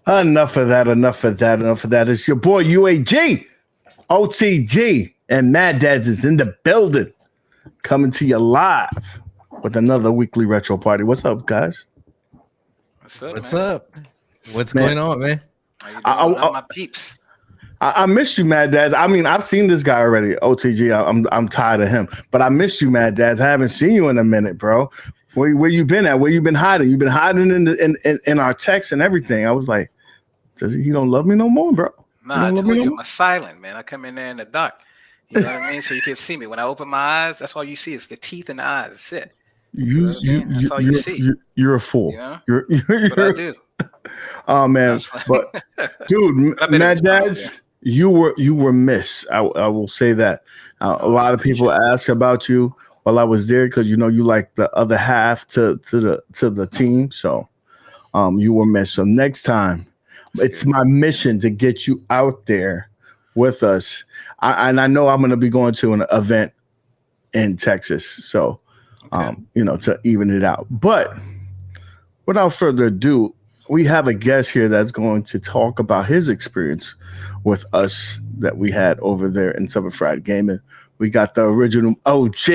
Enough of that. Enough of that. Enough of that. It's your boy UAG, OTG, and Maddads is in the building, coming to you live with another weekly retro party. What's up, guys? What's up? What's going on, man? How you doing? My peeps. I missed you, Maddads. I mean, I've seen this guy already, OTG. I'm tired of him, but I missed you, Maddads. I haven't seen you in a minute, bro. Where you been at? Where you been hiding? You've been hiding in our texts and everything. I was like, he don't love me no more, bro? Nah, I told you, I'm silent, man. I come in there in the dark. You know what I mean? So you can see me. When I open my eyes, that's all you see is the teeth and the eyes. That's it. That's all you see. You're a fool. You know? You're what I do. Oh man, but dude, Maddads, you were missed. I will say that. A lot of people ask about you while I was there because you like the other half to the team. So you were missed. So next time, it's my mission to get you out there with us. I know I'm going to be going to an event in Texas. So, to even it out. But without further ado, we have a guest here that's going to talk about his experience with us that we had over there in Summer Fried Gaming. We got the original OG,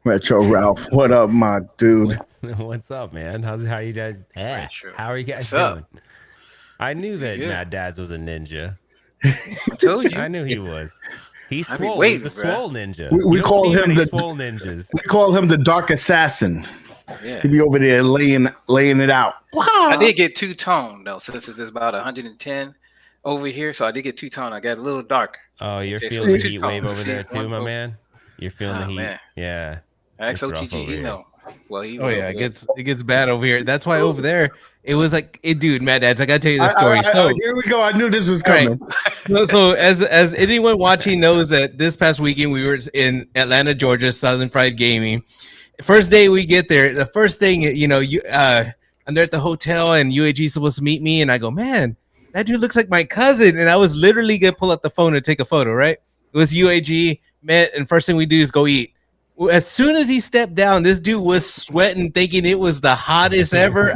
Retro Ralph. What up, my dude? What's up, man? How you guys? How are you guys doing? I knew that Maddads was a ninja. I told you. I knew he was. He's swole. He's a swole ninja. We call him the swole ninjas. We call him the Dark Assassin. Yeah. He'd be over there laying it out. Wow. I did get two-tone though, since it's about 110 over here. So I did get two-tone. I got a little dark. Oh, you're feeling the heat wave over there too, my man. You're feeling the heat. Man. Yeah. XOTG, you know. Well, it gets bad over here. That's why over there it was like, dude, Maddads, I gotta tell you the story. So here we go. I knew this was coming. Right. So as anyone watching knows that this past weekend we were in Atlanta, Georgia, Southern Fried Gaming. First day we get there, the first thing I'm there at the hotel and UAG is supposed to meet me, and I go, man, that dude looks like my cousin, and I was literally gonna pull out the phone and take a photo. Right? It was UAG met, and first thing we do is go eat. As soon as he stepped down, this dude was sweating, thinking it was the hottest ever.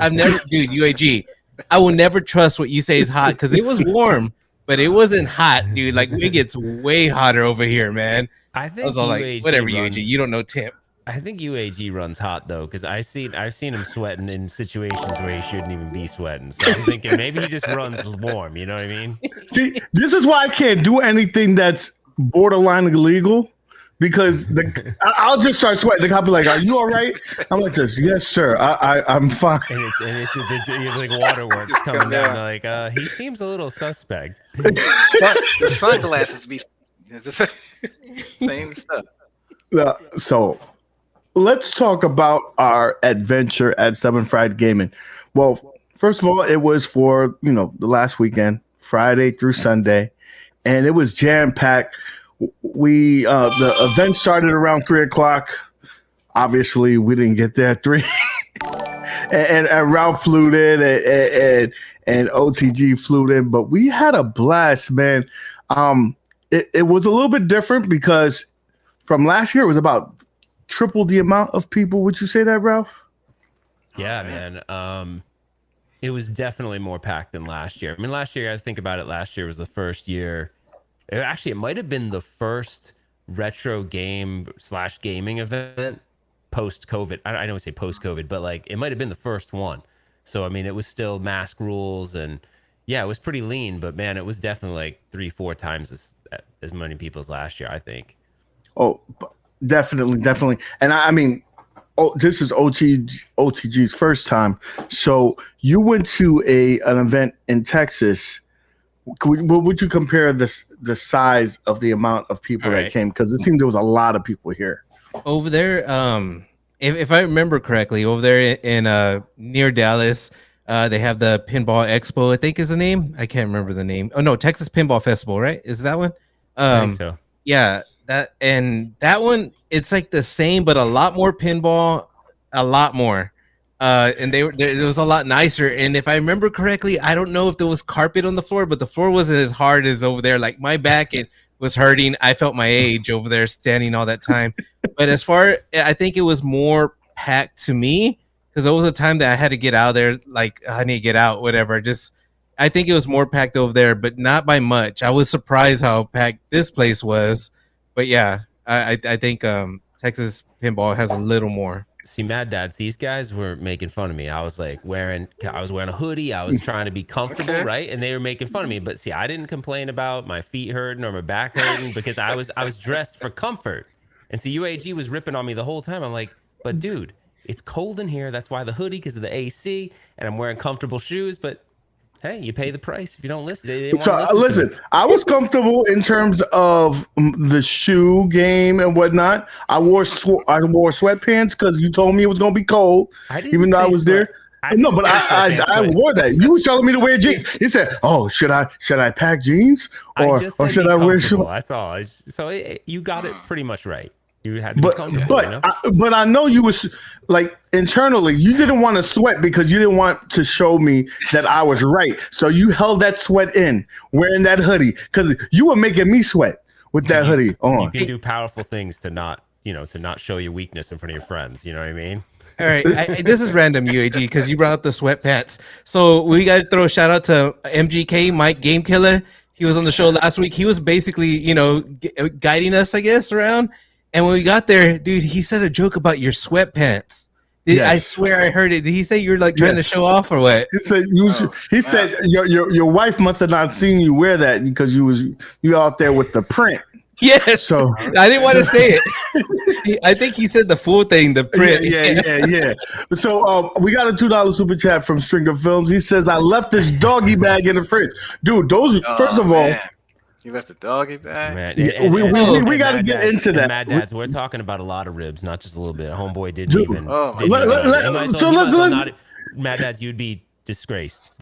Dude, UAG, I will never trust what you say is hot because it was warm, but it wasn't hot, dude. Like, it gets way hotter over here, man. I was all like, whatever, UAG, you don't know Tim. I think UAG runs hot though, because I've seen him sweating in situations where he shouldn't even be sweating. So I'm thinking maybe he just runs warm. You know what I mean? See, this is why I can't do anything that's borderline illegal. Because I'll just start sweating. The cop be like, "Are you all right?" I'm like, "This, yes, sir. I'm fine." And it's like waterworks coming down. Like, he seems a little suspect. The sunglasses be same stuff. So let's talk about our adventure at Seven Fried Gaming. Well, first of all, it was for the last weekend, Friday through Sunday, and it was jam packed. We the event started around 3:00. Obviously, we didn't get there at 3. and Ralph flew in and OTG flew in, but we had a blast, man. It was a little bit different because from last year it was about triple the amount of people. Would you say that, Ralph? Yeah, man. It was definitely more packed than last year. I mean, last year, I think about it. Last year was the first year. It might have been the first retro game/gaming event post-COVID. I don't say post-COVID, but like it might have been the first one. So, I mean, it was still mask rules and yeah, it was pretty lean, but man, it was definitely like 3-4 times as many people as last year, I think. Oh, definitely. And I mean, this is OTG's first time. So you went to an event in Texas. What would you compare the size of the amount of people that came? Because it seems there was a lot of people here. Over there, if I remember correctly, over there in near Dallas, they have the Pinball Expo, I think is the name. I can't remember the name. Oh no, Texas Pinball Festival, right? Is that one? I think so. Yeah, that one, it's like the same, but a lot more pinball, a lot more. And it was a lot nicer. And if I remember correctly, I don't know if there was carpet on the floor, but the floor wasn't as hard as over there. Like my back, it was hurting. I felt my age over there standing all that time. But I think it was more packed to me because there was a time that I had to get out of there, like I need to get out, whatever. Just I think it was more packed over there, but not by much. I was surprised how packed this place was, but yeah, I think Texas Pinball has a little more. See, Mad Dads, these guys were making fun of me. I was wearing a hoodie. I was trying to be comfortable, right? And they were making fun of me. But see, I didn't complain about my feet hurting or my back hurting because I was dressed for comfort. And see, UAG was ripping on me the whole time. I'm like, but dude, it's cold in here. That's why the hoodie, because of the AC, and I'm wearing comfortable shoes. But hey, you pay the price if you don't listen. So listen, I was comfortable in terms of the shoe game and whatnot. I wore sweatpants because you told me it was gonna be cold, even though I was there. No, but I wore that. You were telling me to wear jeans. You said, "Oh, should I pack jeans or should I wear shorts?" That's all. So you got it pretty much right. You had to be comfortable, but I know you was like internally you didn't want to sweat because you didn't want to show me that I was right. So you held that sweat in wearing that hoodie because you were making me sweat with that hoodie on. You can do powerful things to not show your weakness in front of your friends. You know what I mean? All right, this is random, UAG, because you brought up the sweatpants. So we got to throw a shout out to MGK, Mike Game Killer. He was on the show last week. He was basically, guiding us, I guess, around. And when we got there, dude, he said a joke about your sweatpants. Yes. I swear I heard it. Did he say you were like trying to show off or what? He said he said your wife must have not seen you wear that because you out there with the print. Yes. So I didn't want to say it. I think he said the full thing, the print. Yeah. So we got a $2 super chat from Stringer Films. He says, I left this doggy bag in the fridge. Dude, first of all, you left the doggy bag? Man, we got to get into that. Mad Dads, we're talking about a lot of ribs, not just a little bit. Homeboy didn't Mad Dads, you'd be disgraced.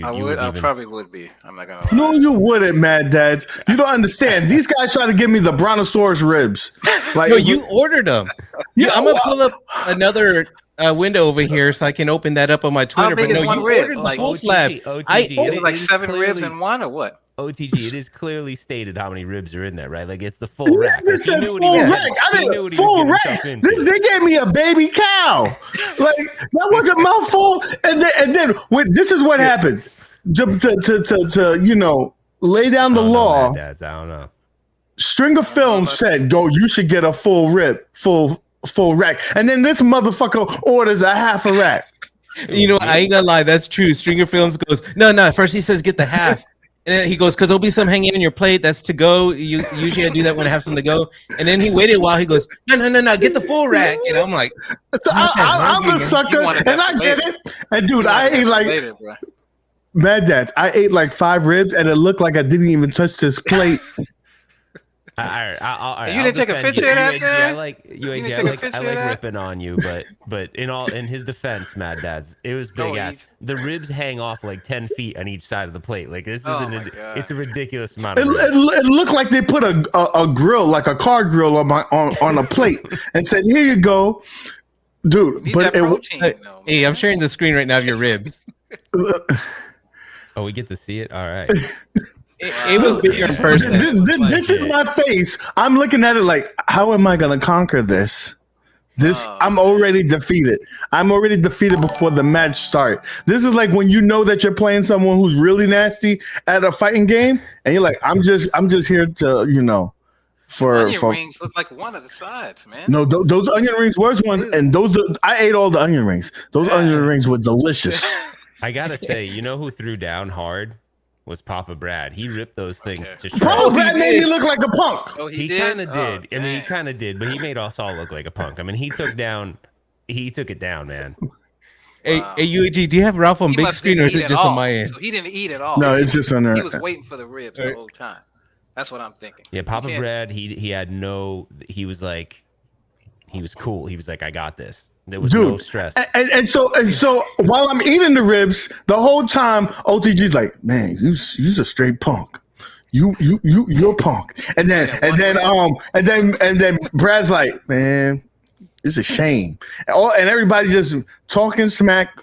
I probably would be. I'm not gonna lie. No, you wouldn't, Mad Dads. You don't understand. These guys try to give me the brontosaurus ribs. Like, no, you ordered them. Yeah, I'm gonna pull up another window over here so I can open that up on my Twitter. How big is one rib? Like whole slab. Is it like 7 ribs in one or what? OTG, it is clearly stated how many ribs are in there, right? Like it's the full rack. This said full rack. I didn't full rack. They gave me a baby cow. Like that was a mouthful. And then this is what happened. To lay down the law. I don't know. Stringer Films said, "Go, you should get a full rib, full rack." And then this motherfucker orders a half a rack. You know, I ain't gonna lie, that's true. Stringer Films goes, no. First he says get the half. And then he goes, because there'll be some hanging in your plate. That's to go. You usually I do that when I have something to go. And then he waited a while. He goes, no, get the full rack. And I'm like, so I'm a sucker, and I get it. And dude, I ate like Mad Dads. I ate like 5 ribs, and it looked like I didn't even touch this plate. All right. You didn't take a picture of that, man? I like ripping on you, but in his defense, Mad Dads, it was big ass. The ribs hang off like 10 feet on each side of the plate. Like this it's a ridiculous amount. It looked like they put a grill, like a car grill, on a plate, and said, "Here you go, dude." But hey, I'm sharing the screen right now of your ribs. Oh, we get to see it. All right. It was bigger in person. This is my face. I'm looking at it like, how am I going to conquer this? I'm already defeated. I'm already defeated before the match start. This is like when you know that you're playing someone who's really nasty at a fighting game, and you're like, I'm just here to, for onion rings look like one of the sides, man. No, those onion rings was one, and I ate all the onion rings. Those onion rings were delicious. I gotta say, you know who threw down hard? Was Papa Brad. He ripped those things to shreds. Papa Brad made me look like a punk. Oh, he kind of did. I mean, he kind of did, but he made us all look like a punk. I mean, he took it down, man. Hey, UAG, do you have Ralph on big screen or is it just on my end? So he didn't eat at all. No, it's just on there. He was waiting for the ribs the whole time. That's what I'm thinking. Yeah, Papa Brad, he was cool. He was like, I got this. There was no stress. And so while I'm eating the ribs, the whole time OTG's like, man, you's a straight punk. You're punk. And then Brad's like, man, it's a shame. And everybody just talking smack.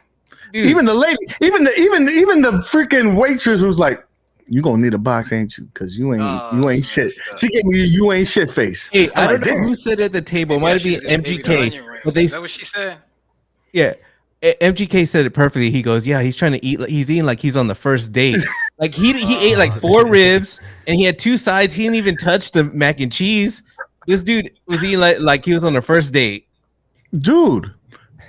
Dude. Even the lady, even the freaking waitress was like, you gonna need a box, ain't you? Because you ain't shit. She gave me you ain't shit face. Hey, I don't know who said at the table. It might be MGK. But is that what she said? Yeah. MGK said it perfectly. He goes, "Yeah, he's trying to eat. He's eating like he's on the first date. Like he ate like 4 ribs, and he had 2 sides. He didn't even touch the mac and cheese. This dude was eating like he was on the first date, dude."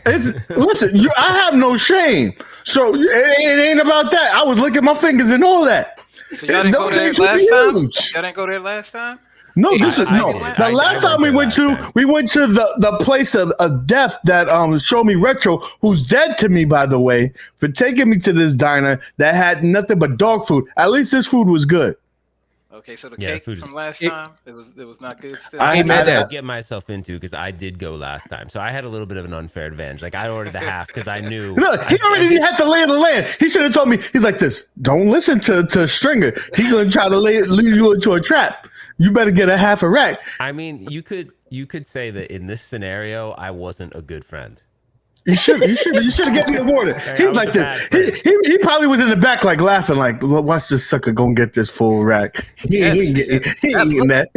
Listen, I have no shame, so it ain't about that. I was licking my fingers and all that. So y'all didn't go there last time? Y'all didn't go there last time? No, this is no. The last time we went to the place of death that showed me retro, who's dead to me, by the way, for taking me to this diner that had nothing but dog food. At least this food was good. Okay, so the cake from last time, it was not good still. I had to get myself into because I did go last time, so I had a little bit of an unfair advantage. Like I ordered the half because I knew. Look, he already didn't have to lay the land. He should have told me. He's like this. Don't listen to Stringer. He's gonna try to lead you into a trap. You better get a half a rack. I mean, you could say that in this scenario, I wasn't a good friend. You should have given me a warning. He was like this. He probably was in the back, like laughing, like, watch this sucker gonna get this full rack. He ain't eating that.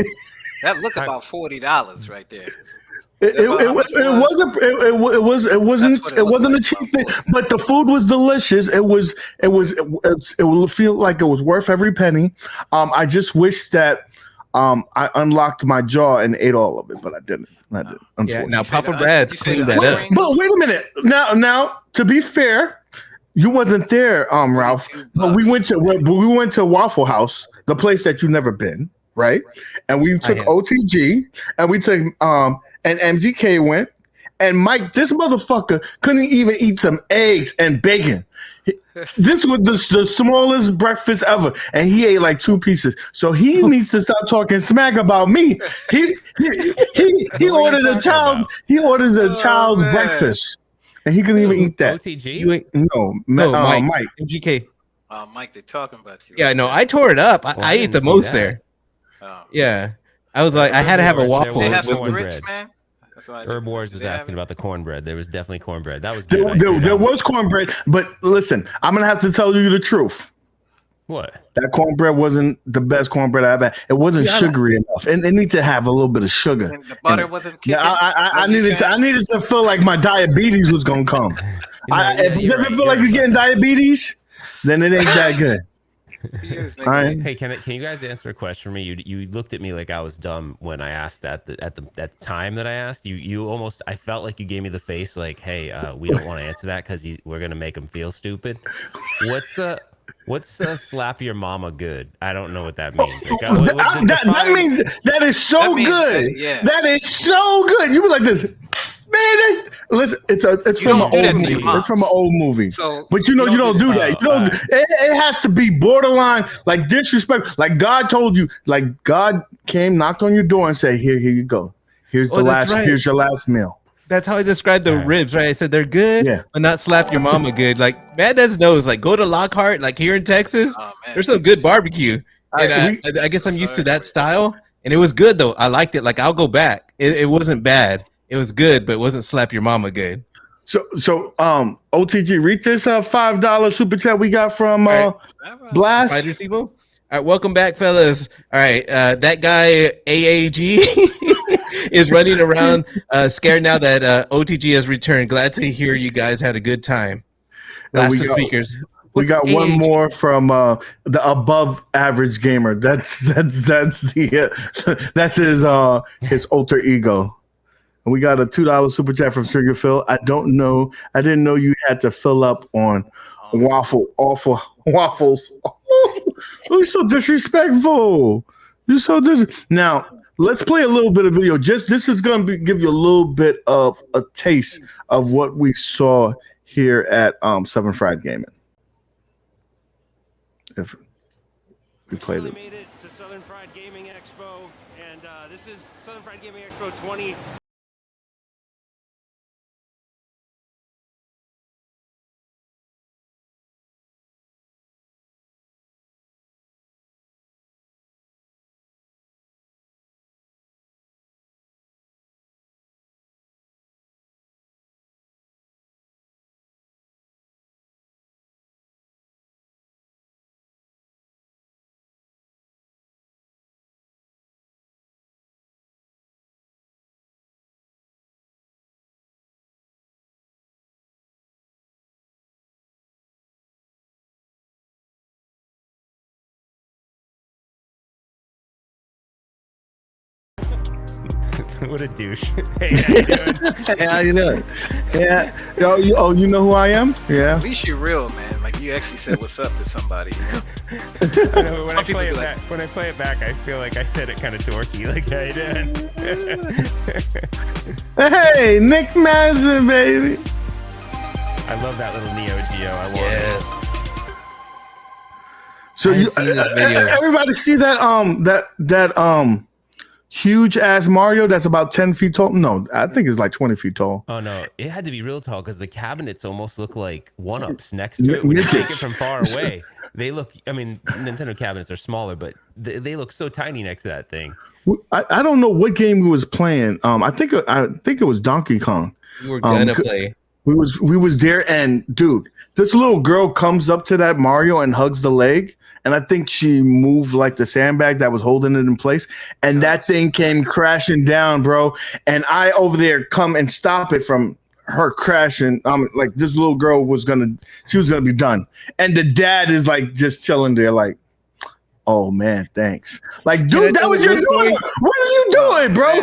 That looked about $40 right there. It wasn't a cheap thing, but the food was delicious. It would feel like it was worth every penny. I just wish that I unlocked my jaw and ate all of it, but I didn't. Yeah, now Papa Brad's cleaned that up. But wait a minute. Now, to be fair, you wasn't there, Ralph. But we went to Waffle House, the place that you've never been, right? And we took OTG, and we took and MGK went, and Mike, this motherfucker couldn't even eat some eggs and bacon. This was the smallest breakfast ever, and he ate like 2 pieces. So he needs to stop talking smack about me. He ordered a child's breakfast, and he couldn't even eat that. OTG? Mike. MGK. Mike, they're talking about you. Yeah, no, I tore it up. I ate the most there. Yeah, I was like, I had to have a waffle. They have some grits, man. Herb Wars was asking about the cornbread. There was definitely cornbread. That was good. There was cornbread, but listen, I'm gonna have to tell you the truth. What? That cornbread wasn't the best cornbread I've had. It wasn't sugary enough, and it needed to have a little bit of sugar. And the butter wasn't kicking. I needed to feel like my diabetes was gonna come. If it doesn't feel like you're getting diabetes, then it ain't that good. All right. Hey, can you guys answer a question for me? You looked at me like I was dumb when I asked at the time that I asked. You almost, I felt like you gave me the face like, hey, we don't want to answer that because we're gonna make him feel stupid. What's slap your mama good? I don't know what that means. Like, that means that is so good. That is so good. You be like this. Man, listen. It's from an old movie. It's from an old movie. So, but you don't do that. It has to be borderline, like disrespect. Like God told you. Like God came, knocked on your door, and said, "Here you go. Here's the last. Right. Here's your last meal." That's how I described the ribs, right? I said they're good, but not slap your mama good. Like Maddads knows. Like go to Lockhart, like here in Texas. There's some good barbecue, and I guess I'm used to that style. And it was good though. I liked it. Like I'll go back. It wasn't bad. It was good, but it wasn't slap your mama good. So OTG, read this $5 super chat we got from Blast. All right, welcome back, fellas. All right, that guy AAG is running around scared now that OTG has returned. Glad to hear you guys had a good time. Blast the speakers. We got AAG? One more from the above average gamer. That's his alter ego. And we got a $2 super chat from Sugar Phil. I didn't know you had to fill up on waffles. You're so disrespectful. Now let's play a little bit of video. This is going to give you a little bit of a taste of what we saw here at Southern Fried Gaming. If we play the made it to Southern Fried Gaming Expo, and this is Southern Fried Gaming Expo 20. What a douche. Hey, how you doing? Hey, how you doing? Yeah. You know who I am? Yeah. At least you're real, man. Like you actually said what's up to somebody. You know? I know, when I play it back, I feel like I said it kind of dorky. Like, how you doing? Hey, Nick Madsen, baby. I love that little Neo Geo. I want it. So everybody see that huge ass Mario that's about 10 feet tall? No, I think it's like 20 feet tall. Oh no, it had to be real tall because the cabinets almost look like one-ups next to it when you take it from far away. They look, I mean, Nintendo cabinets are smaller, but they look so tiny next to that thing. I don't know what game we was playing. I think it was Donkey Kong. We were gonna play. We was there, and dude, this little girl comes up to that Mario and hugs the leg, and I think she moved like the sandbag that was holding it in place, and that thing came crashing down, bro. And I over there come and stop it from her crashing. Like this little girl was gonna be done, and the dad is like just chilling there, like, oh man, thanks. Like, dude, that was your story. What are you doing, bro?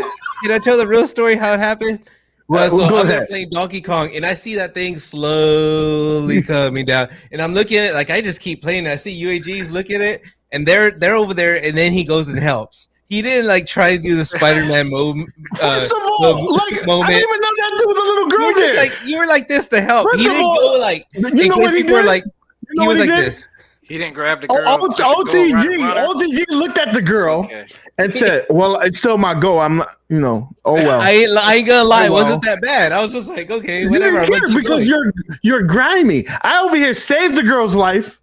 Can I tell the real story how it happened? So go I'm ahead. playing Donkey Kong, and I see that thing slowly coming down, and I'm looking at it like I just keep playing. I see UAGs look at it, and they're over there, and then he goes and helps. He didn't like try to do the Spider-Man moment. First of all, like, moment. I didn't even know that dude was a little girl there. You were like this to help. First He didn't go like. You know what he did? Like, he was like this. He didn't grab the girl. OTG looked at the girl and said, "Well, it's still my goal. I'm not, oh well." I ain't gonna lie, it wasn't that bad. I was just like, okay, whatever. You didn't care because you're grimy. I over here saved the girl's life.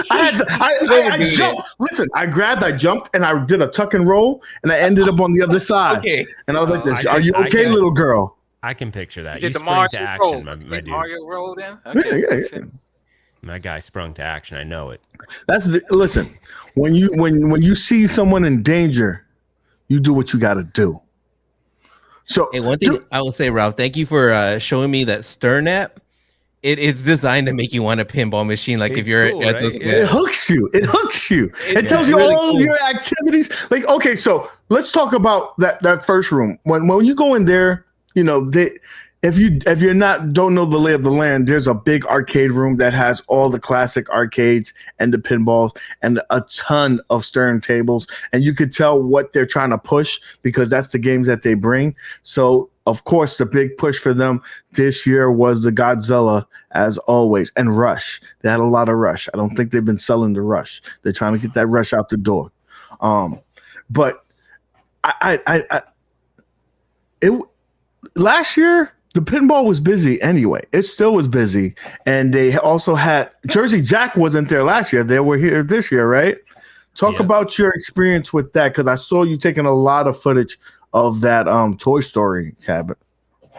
I jumped. Listen, I jumped, and I did a tuck and roll, and I ended up on the other side. Okay. And I was like, this, "Are you okay, little girl?" I can picture that. You did the sprang Mario to action, roll. my dude. Mario roll then? Okay. Yeah. My guy sprung to action. I know it. Listen. When you see someone in danger, you do what you got to do. So, hey, one thing I will say, Ralph, thank you for showing me that Stern app. It's designed to make you want a pinball machine. Like, if you're cool, at right? those, it hooks you. It tells you really all your activities. Like, okay, so let's talk about that first room. When you go in there, if you're don't know the lay of the land, there's a big arcade room that has all the classic arcades and the pinballs and a ton of Stern tables, and you could tell what they're trying to push because that's the games that they bring. So of course the big push for them this year was the Godzilla, as always, and Rush. They had a lot of Rush. I don't think they've been selling the Rush. They're trying to get that Rush out the door. But last year the pinball was busy anyway. It still was busy. And they also had Jersey Jack wasn't there last year. They were here this year, right? Talk about your experience with that, because I saw you taking a lot of footage of that Toy Story cabinet.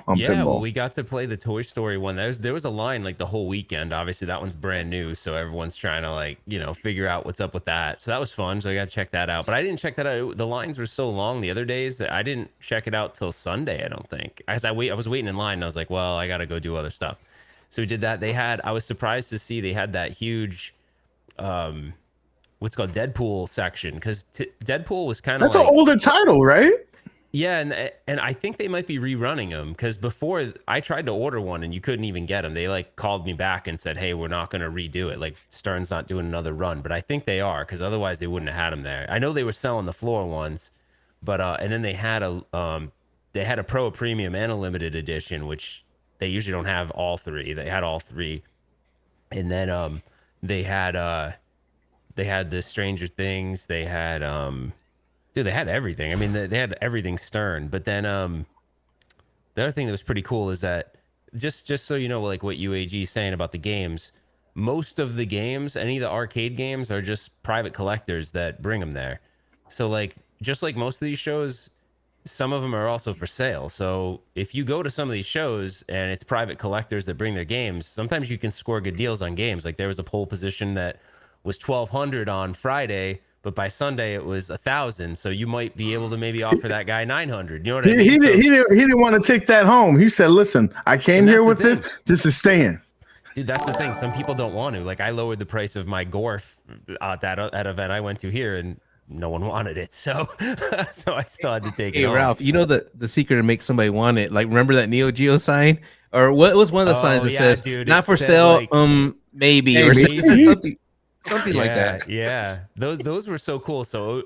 Pinball. Well, we got to play the Toy Story one. There was a line like the whole weekend. Obviously, that one's brand new, so everyone's trying to figure out what's up with that. So that was fun. So I got to check that out. But I didn't check that out. The lines were so long the other days that I didn't check it out till Sunday. I don't think. I was waiting in line. And I was like, well, I got to go do other stuff. So we did that. I was surprised to see they had that huge, what's called Deadpool section, because Deadpool was kind of that's an older title, right? Yeah, and I think they might be rerunning them, because before I tried to order one and you couldn't even get them. They called me back and said, hey, we're not going to redo it. Like, Stern's not doing another run, but I think they are, because otherwise they wouldn't have had them there. I know they were selling the floor ones, but and then they had a Pro, a Premium, and a limited edition, which they usually don't have all three. They had all three, and then they had the Stranger Things. They had Dude, they had everything. I mean, they had everything Stern. But then the other thing that was pretty cool is that just so you know, like what UAG is saying about the games, most of the games, any of the arcade games, are just private collectors that bring them there. So just like most of these shows, some of them are also for sale. So if you go to some of these shows and it's private collectors that bring their games, sometimes you can score good deals on games. Like there was a pole position that was $1,200 on Friday, but by Sunday it was $1,000. So you might be able to maybe offer that guy $900. You know what I mean? He didn't want to take that home. He said, "Listen, I came here with this. This is staying." Dude, that's the thing. Some people don't want to. Like, I lowered the price of my Gorf at that event I went to here, and no one wanted it, so so I still had to take it. Hey home. Ralph, you know the secret to make somebody want it? Like, remember that Neo Geo sign, or what was one of the signs that says dude, "not for sale"? Like, maybe, or something like that. Yeah, those were so cool. So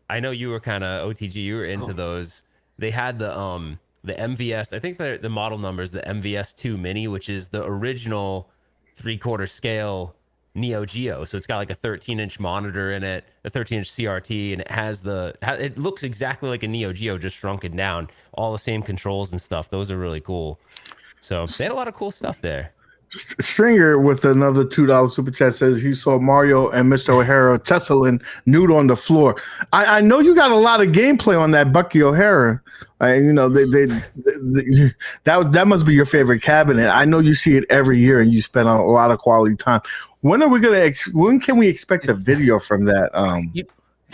I know you were kind of OTG. You were into those. They had the MVS. I think the model number is the MVS2 Mini, which is the original 3/4 scale Neo Geo. So it's got like a 13-inch monitor in it, a 13-inch CRT, and it has it looks exactly like a Neo Geo, just shrunken down. All the same controls and stuff. Those are really cool. So they had a lot of cool stuff there. Stringer with another $2 super chat says he saw Mario and Mr. O'Hara tussling nude on the floor. I know you got a lot of gameplay on that Bucky O'Hara. You know that must be your favorite cabinet. I know you see it every year and you spend a lot of quality time. When can we expect a video from that? You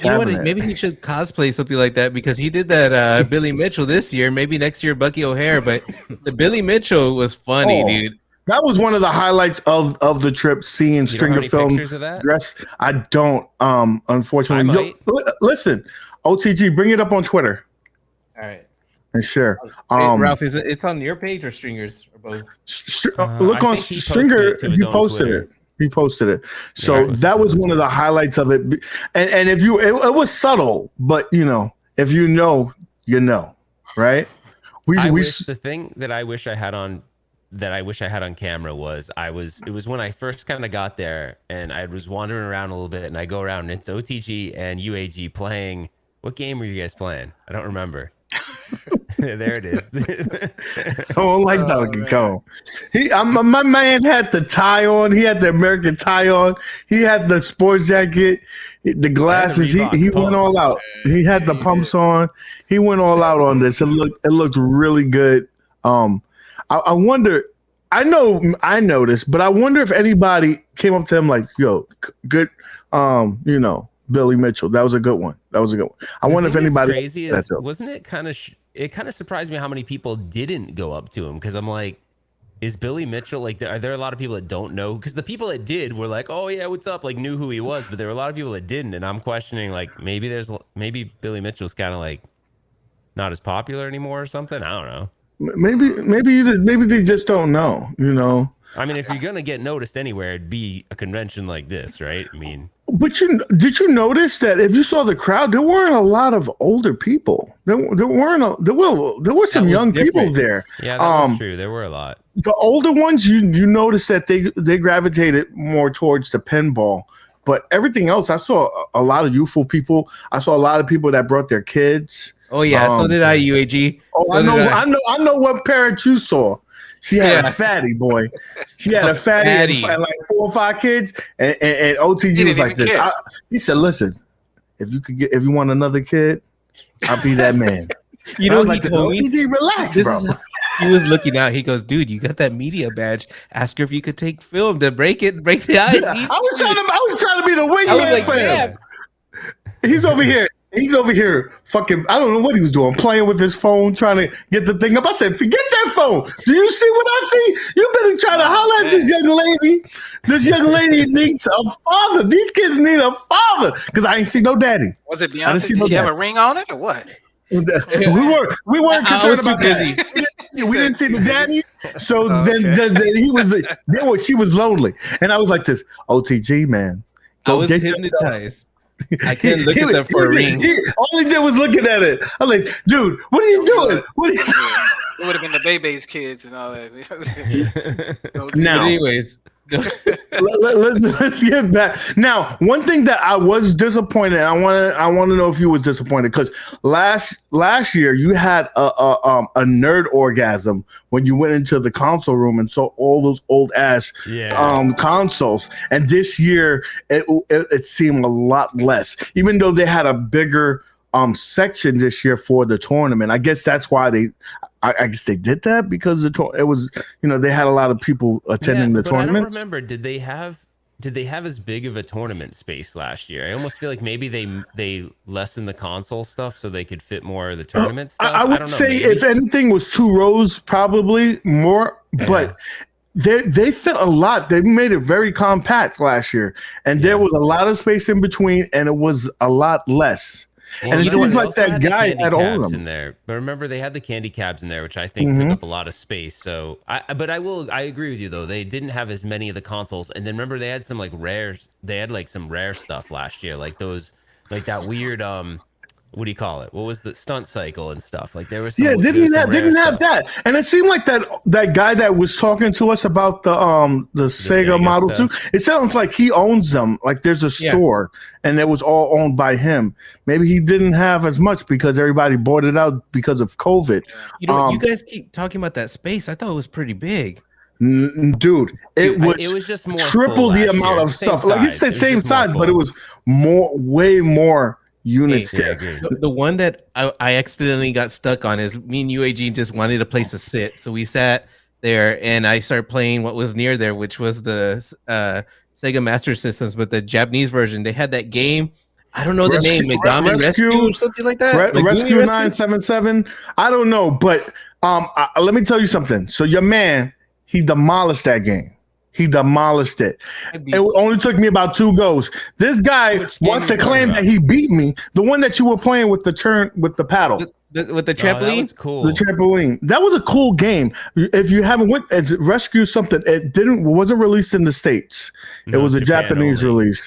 know what? Maybe he should cosplay something like that, because he did that Billy Mitchell this year. Maybe next year Bucky O'Hara. But the Billy Mitchell was funny, dude. That was one of the highlights of the trip, seeing Stringer film dress. I don't, unfortunately. Listen, OTG, bring it up on Twitter. All right. And share. Ralph, it's on your page or Stringer's or both? Look on Stringer. He posted it. He posted it. So that was one of the highlights of it. And if it was subtle, but if you know, right? The thing that I wish I had on camera was it was when I first kind of got there and I was wandering around a little bit, and I go around and it's OTG and UAG playing. What game were you guys playing? I don't remember. There it is. Someone like Donkey Kong. My man had the tie on. He had the American tie on. He had the sports jacket, the glasses. He went all out. He had the pumps on. He went all out on this. It looked really good. I wonder. I know I noticed, but I wonder if anybody came up to him like, "Yo, good." Billy Mitchell. That was a good one. I wonder if anybody. Crazy wasn't it? It kind of surprised me how many people didn't go up to him, because I'm like, is Billy Mitchell like? Are there a lot of people that don't know? Because the people that did were like, "Oh yeah, what's up?" Like knew who he was, but there were a lot of people that didn't, and I'm questioning like maybe Billy Mitchell's kind of like not as popular anymore or something. I don't know. Maybe they just don't know. I mean, if you're gonna get noticed anywhere, it'd be a convention like this, right? I mean, but did you notice that if you saw the crowd, there weren't a lot of older people. There were some young people there. Yeah, that was true. There were a lot. The older ones, you noticed that they gravitated more towards the pinball. But everything else, I saw a lot of youthful people. I saw a lot of people that brought their kids. Oh yeah, so did I, UAG. I know what parent you saw. She had a fatty, boy. She had a fatty and like 4 or 5 kids, and OTG was like this. He said, "Listen, if you want another kid, I'll be that man." He told me, OTG, relax, bro. He was looking out. He goes, "Dude, you got that media badge. Ask her if you could take film to break the ice." Yeah, I was trying to be the wingman for him. He's over here. Fucking, I don't know what he was doing, playing with his phone, trying to get the thing up. I said, forget that phone. Do you see what I see? You better try to holler at this young lady. This young lady needs a father. These kids need a father, because I ain't see no daddy. Was it Beyonce? Did she have a ring on it or what? We weren't concerned about that. We didn't see the daddy. So then she was lonely. And I was like this, OTG, man. I was hypnotized. I can't look at them for a ring. All he did was looking at it. I'm like, dude, what are you doing? It would have been the Bebe's kids and all that. Now, anyways, let's get back. Now, one thing that I was disappointed. I want to know if you was disappointed, because last year you had a nerd orgasm when you went into the console room and saw all those old ass consoles. And this year it seemed a lot less, even though they had a bigger section this year for the tournament. I guess that's why I guess they did that, because it was, they had a lot of people attending the tournament. I don't remember. Did they have as big of a tournament space last year? I almost feel like maybe they lessened the console stuff so they could fit more of the tournament stuff. I would say maybe. If anything was 2 rows, probably more. Yeah. But they fit a lot. They made it very compact last year, and there was a lot of space in between, and it was a lot less. Well, and it seems like that had guy had all of them in there. But remember, they had the candy cabs in there, which I think took up a lot of space. So, I agree with you though. They didn't have as many of the consoles, and then remember they had some like rares. They had like some rare stuff last year, like those, like that weird what do you call it? What was the stunt cycle and stuff? Like there was some, they didn't have that, and it seemed like that guy that was talking to us about the Sega Model 2. It sounds like he owns them. Like there's a store, and it was all owned by him. Maybe he didn't have as much because everybody bought it out because of COVID. You guys keep talking about that space. I thought it was pretty big. Dude, it was just more triple the amount of stuff. Like you said, same size, but it was way more units there. The one that I accidentally got stuck on is me and UAG just wanted a place to sit, so we sat there and I started playing what was near there, which was the Sega Master Systems, but the Japanese version. They had that game. I don't know the name, Megami Rescue or something like that. Rescue 977. I don't know, but let me tell you something. So your man, he demolished that game. He demolished it. It only took me about 2 goes. This guy wants to claim that he beat me. The one that you were playing with the paddle. With the trampoline? That was cool. The trampoline. That was a cool game. If you haven't it's Rescue something. It wasn't released in the States. It was a Japanese release.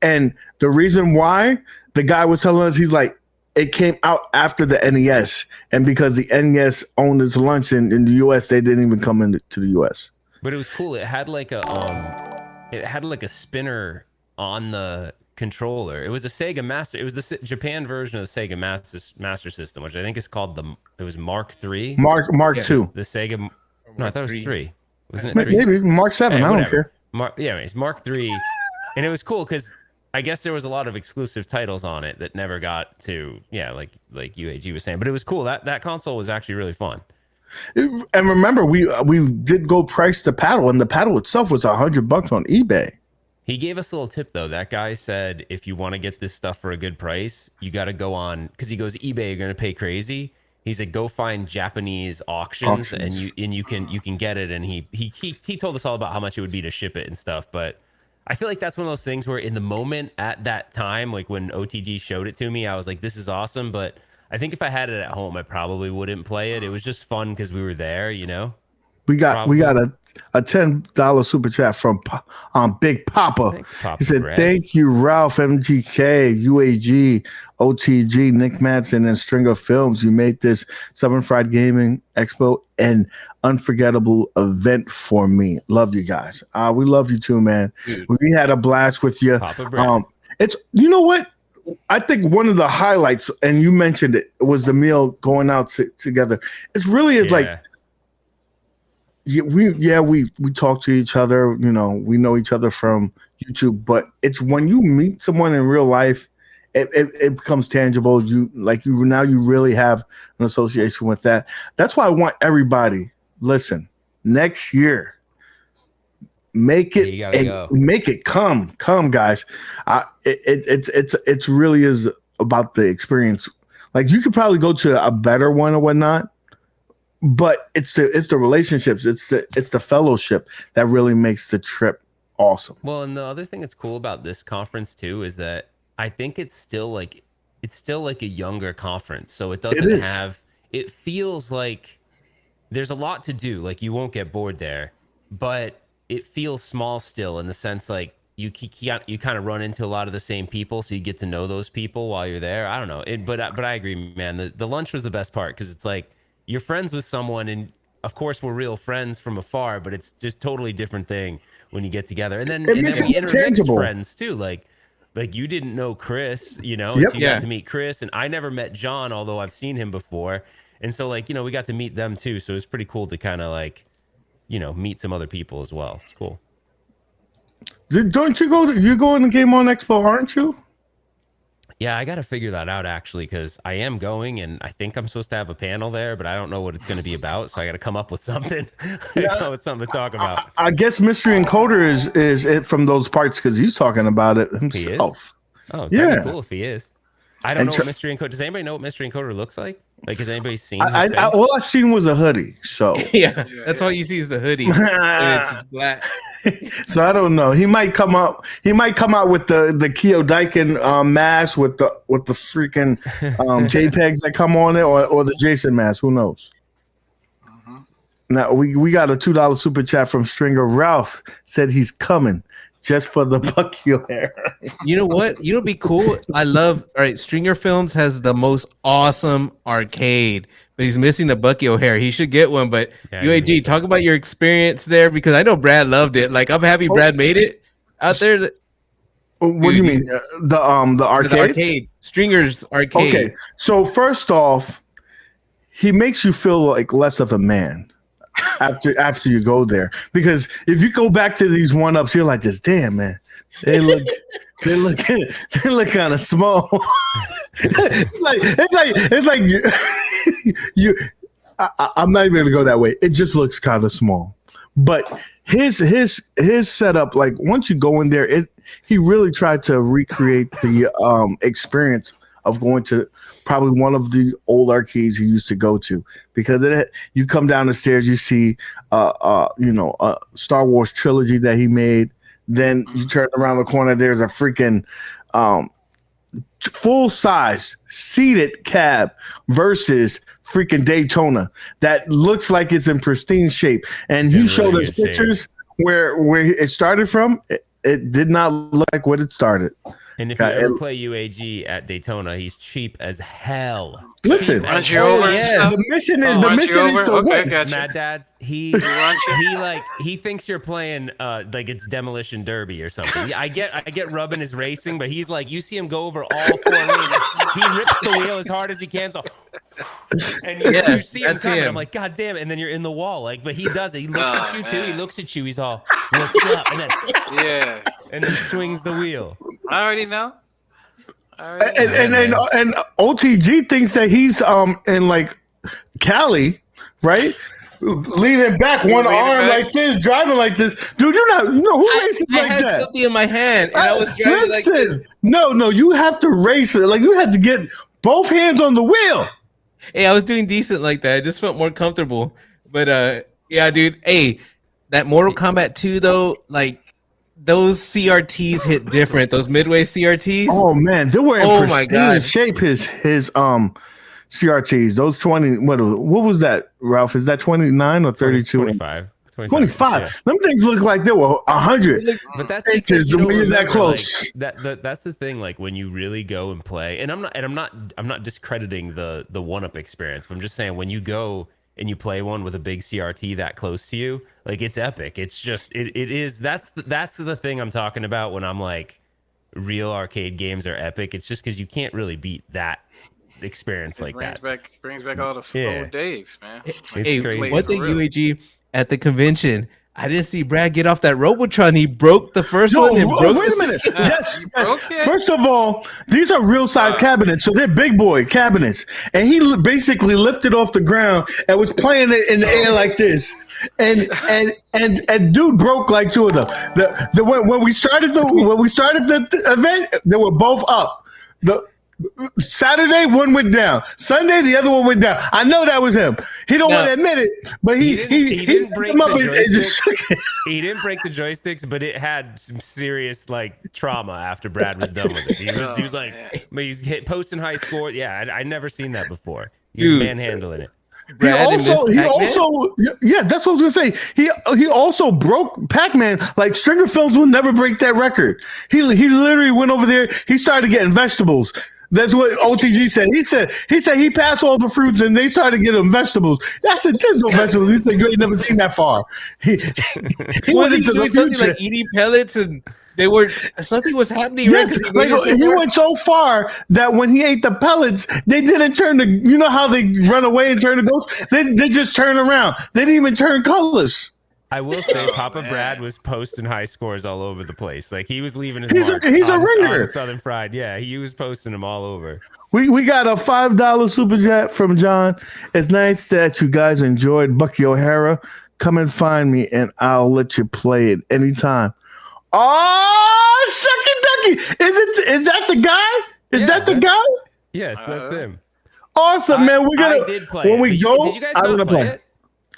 And the reason why, the guy was telling us, he's like, it came out after the NES. And because the NES owned its lunch in the US, they didn't even come into the US. But it was cool. It had like a spinner on the controller. It was a Sega Master. It was the Japan version of the Sega Master System, which I think is called it was Mark III. Mark II. The Sega. No, I thought it was 3. Wasn't it 3? Maybe Mark 7. I don't care. It's Mark III, and it was cool because I guess there was a lot of exclusive titles on it that never got to like UAG was saying. But it was cool. That console was actually really fun. And remember, we did go price the paddle, and the paddle itself was $100 on eBay. He gave us a little tip though. That guy said, if you want to get this stuff for a good price, you got to go on, because he goes, eBay, you're gonna pay crazy. He said, go find Japanese auctions. And you can get it. And he told us all about how much it would be to ship it and stuff. But I feel like that's one of those things where in the moment at that time, like when OTG showed it to me, I was like, this is awesome. But I think if I had it at home, I probably wouldn't play it. It was just fun because we were there, you know. We got a $10 super chat from Big Papa. Thanks, Papa. He said, Brad. "Thank you, Ralph, MGK, UAG, OTG, Nick Madsen, and Stringer Films. You made this Southern Fried Gaming Expo an unforgettable event for me. Love you guys. We love you too, man. Dude. We had a blast with you. Papa Brad. It's, you know what? I think one of the highlights, and you mentioned it, was the meal going out together. It's really like, we talk to each other. You know, we know each other from YouTube, but it's when you meet someone in real life, it becomes tangible. You really have an association with that. That's why I want everybody, listen, next year, make it come, guys. It's really is about the experience. Like, you could probably go to a better one or whatnot, but it's the relationships, it's the fellowship that really makes the trip awesome. Well, and the other thing that's cool about this conference too is that I think it's still like a younger conference, so it doesn't have. It feels like there's a lot to do. Like, you won't get bored there, but it feels small still in the sense like you kind of run into a lot of the same people, so you get to know those people while you're there. I don't know, but I agree, man. The lunch was the best part because it's like you're friends with someone, and of course we're real friends from afar, but it's just totally different thing when you get together. And then we intermix friends too, like you didn't know Chris, you know, so you got to meet Chris, and I never met John, although I've seen him before, and so like, you know, we got to meet them too, so it's pretty cool to kind of like, you know, meet some other people as well. It's cool. Don't you go? You're going to Game On Expo, aren't you? Yeah, I got to figure that out actually, because I am going, and I think I'm supposed to have a panel there, but I don't know what it's going to be about, so I got to come up with something. It's something to talk about. I guess Mystery Encoder is it from those parts because he's talking about it himself. Oh, yeah, cool if he is. I don't know what mystery encoder. Does anybody know what mystery encoder looks like? Like, has anybody seen? All I seen was a hoodie. So that's all you see is the hoodie. And it's black. So I don't know. He might come out. He might come out with the Keo Daikin mask with the freaking JPEGs that come on it, or the Jason mask. Who knows? Now we got a $2 super chat from Stringer. Ralph said he's coming just for the Bucky O'Hara. You know what? You know, be cool. I love. All right, Stringer Films has the most awesome arcade, but he's missing the Bucky O'Hara. He should get one. But UAG, talk about your experience there, because I know Brad loved it. Like, I'm happy Brad made it out there. What do you mean? The arcade? The arcade. Stringer's arcade. Okay, so first off, he makes you feel like less of a man after you go there, because if you go back to these 1-ups, you're like this. Damn, man, they look kind of small. it's like you. I'm not even gonna go that way. It just looks kind of small. But his setup, like once you go in there, he really tried to recreate the experience of going to probably one of the old arcades he used to go to, because you come down the stairs, you see a Star Wars trilogy that he made. Then you turn around the corner, there's a freaking full size seated cab versus freaking Daytona that looks like it's in pristine shape. And he showed us pictures where it started from. It did not look like what it started. And if you ever play UAG at Daytona, he's cheap as hell. Listen, runs you over. The mission is to win. Maddads, he thinks you're playing like it's Demolition Derby or something. I get rubbing his racing, but he's like, you see him go over all 4 lanes. He rips the wheel as hard as he can. So, and you see him coming. I'm like, God damn it! And then you're in the wall. Like, but he does it. He looks at you too. He looks at you. He's all, what's up? And then and then swings the wheel. I already know. And OTG thinks that he's in like Cali, right? Leaning back, one arm like this, driving like this. Dude, you know who races like that? I had something in my hand, and I was driving like this. No, you have to race it. Like, you had to get both hands on the wheel. Hey, I was doing decent like that. I just felt more comfortable. But yeah, dude. Hey, that Mortal Kombat 2 though, like, those CRTs hit different. Those midway CRTs. Oh man, they were in pristine shape. His CRTs. Those 20. What was that, Ralph? Is that 29 or 32? 25. 25. Yeah. Them things look like they were 100. But that's inches when you're that close. Like, that's the thing. Like, when you really go and play, and I'm not discrediting the 1-up experience. But I'm just saying, when you go and you play one with a big CRT that close to you, like, it's epic. It's just it is. That's the thing I'm talking about when I'm like, real arcade games are epic. It's just because you can't really beat that experience like that. Brings back all the old days, man. Hey, one thing, UAG, at the convention, I didn't see Brad get off that Robotron. He broke the first one. And broke wait a minute. Yes. First of all, these are real size cabinets, so they're big boy cabinets. And he basically lifted off the ground and was playing it in the air like this. And dude broke like 2 of them. When we started the event, they were both up. Saturday, one went down. Sunday, the other one went down. I know that was him. He don't want to admit it, but he didn't break the joysticks. He didn't break the joysticks, but it had some serious like trauma after Brad was done with it. He was like, he's posting high score. Yeah, I never seen that before. He was manhandling it. That's what I was gonna say. He also broke Pac-Man. Like, Stringer Films will never break that record. He literally went over there. He started getting vegetables. That's what OTG said. He said he passed all the fruits and they started getting him vegetables. I said, there's no vegetables. He said, you ain't never seen that far. He went into the future. Like eating pellets, and something was happening. Yes, he went so far that when he ate the pellets, they didn't turn the, you know how they run away and turn to ghosts? They just turn around. They didn't even turn colors. I will say, Papa Brad was posting high scores all over the place. Like, he was leaving his he's a ringer. Southern Fried. Yeah, he was posting them all over. We got a $5 super chat from John. It's nice that you guys enjoyed Bucky O'Hara. Come and find me, and I'll let you play it anytime. Oh, Shucky Ducky! Is that the guy? Is that the guy? Yes, that's him. Awesome, man. We're gonna. I did play when it. we go, did you guys I'm not gonna play play it?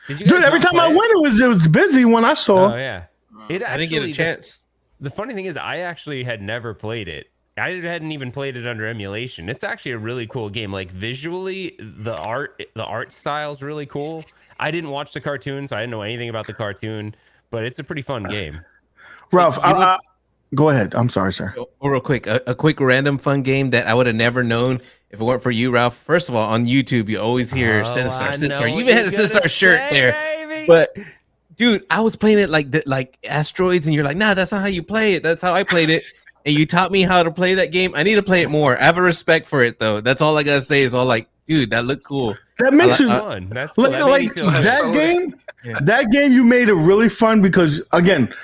Did you guys Dude, every not time I play went, it was busy when I saw. Oh yeah. It I didn't get a actually chance. The funny thing is, I actually had never played it. I hadn't even played it under emulation. It's actually a really cool game. Like visually, the art style is really cool. I didn't watch the cartoon, so I didn't know anything about the cartoon, but it's a pretty fun game. Ralph, go ahead. I'm sorry, sir. Real quick, a quick random fun game that I would have never known if it weren't for you, Ralph. First of all, on YouTube, you always hear Sinistar. You even had a Sinistar shirt there. Baby. But dude, I was playing it like asteroids, and you're like, nah, that's not how you play it. That's how I played it. And you taught me how to play that game. I need to play it more. I have a respect for it though. That's all I gotta say is all like, dude, that looked cool. That makes it fun. That's cool. That game you made it really fun because again,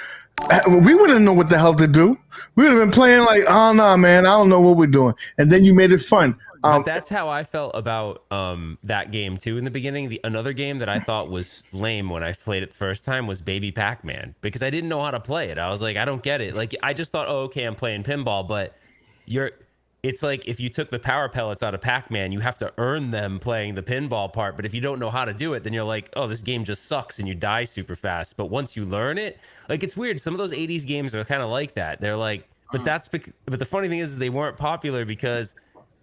we wouldn't know what the hell to do. We would have been playing like, oh no, man, I don't know what we're doing. And then you made it fun. But that's how I felt about that game too in the beginning. Another game that I thought was lame when I played it the first time was Baby Pac-Man because I didn't know how to play it. I was like, I don't get it. Like I just thought, oh, okay, I'm playing pinball, but it's like if you took the power pellets out of Pac-Man, you have to earn them playing the pinball part. But if you don't know how to do it, then you're like, oh, this game just sucks and you die super fast. But once you learn it, like it's weird. Some of those 80s games are kind of like that. They're like, but the funny thing is they weren't popular because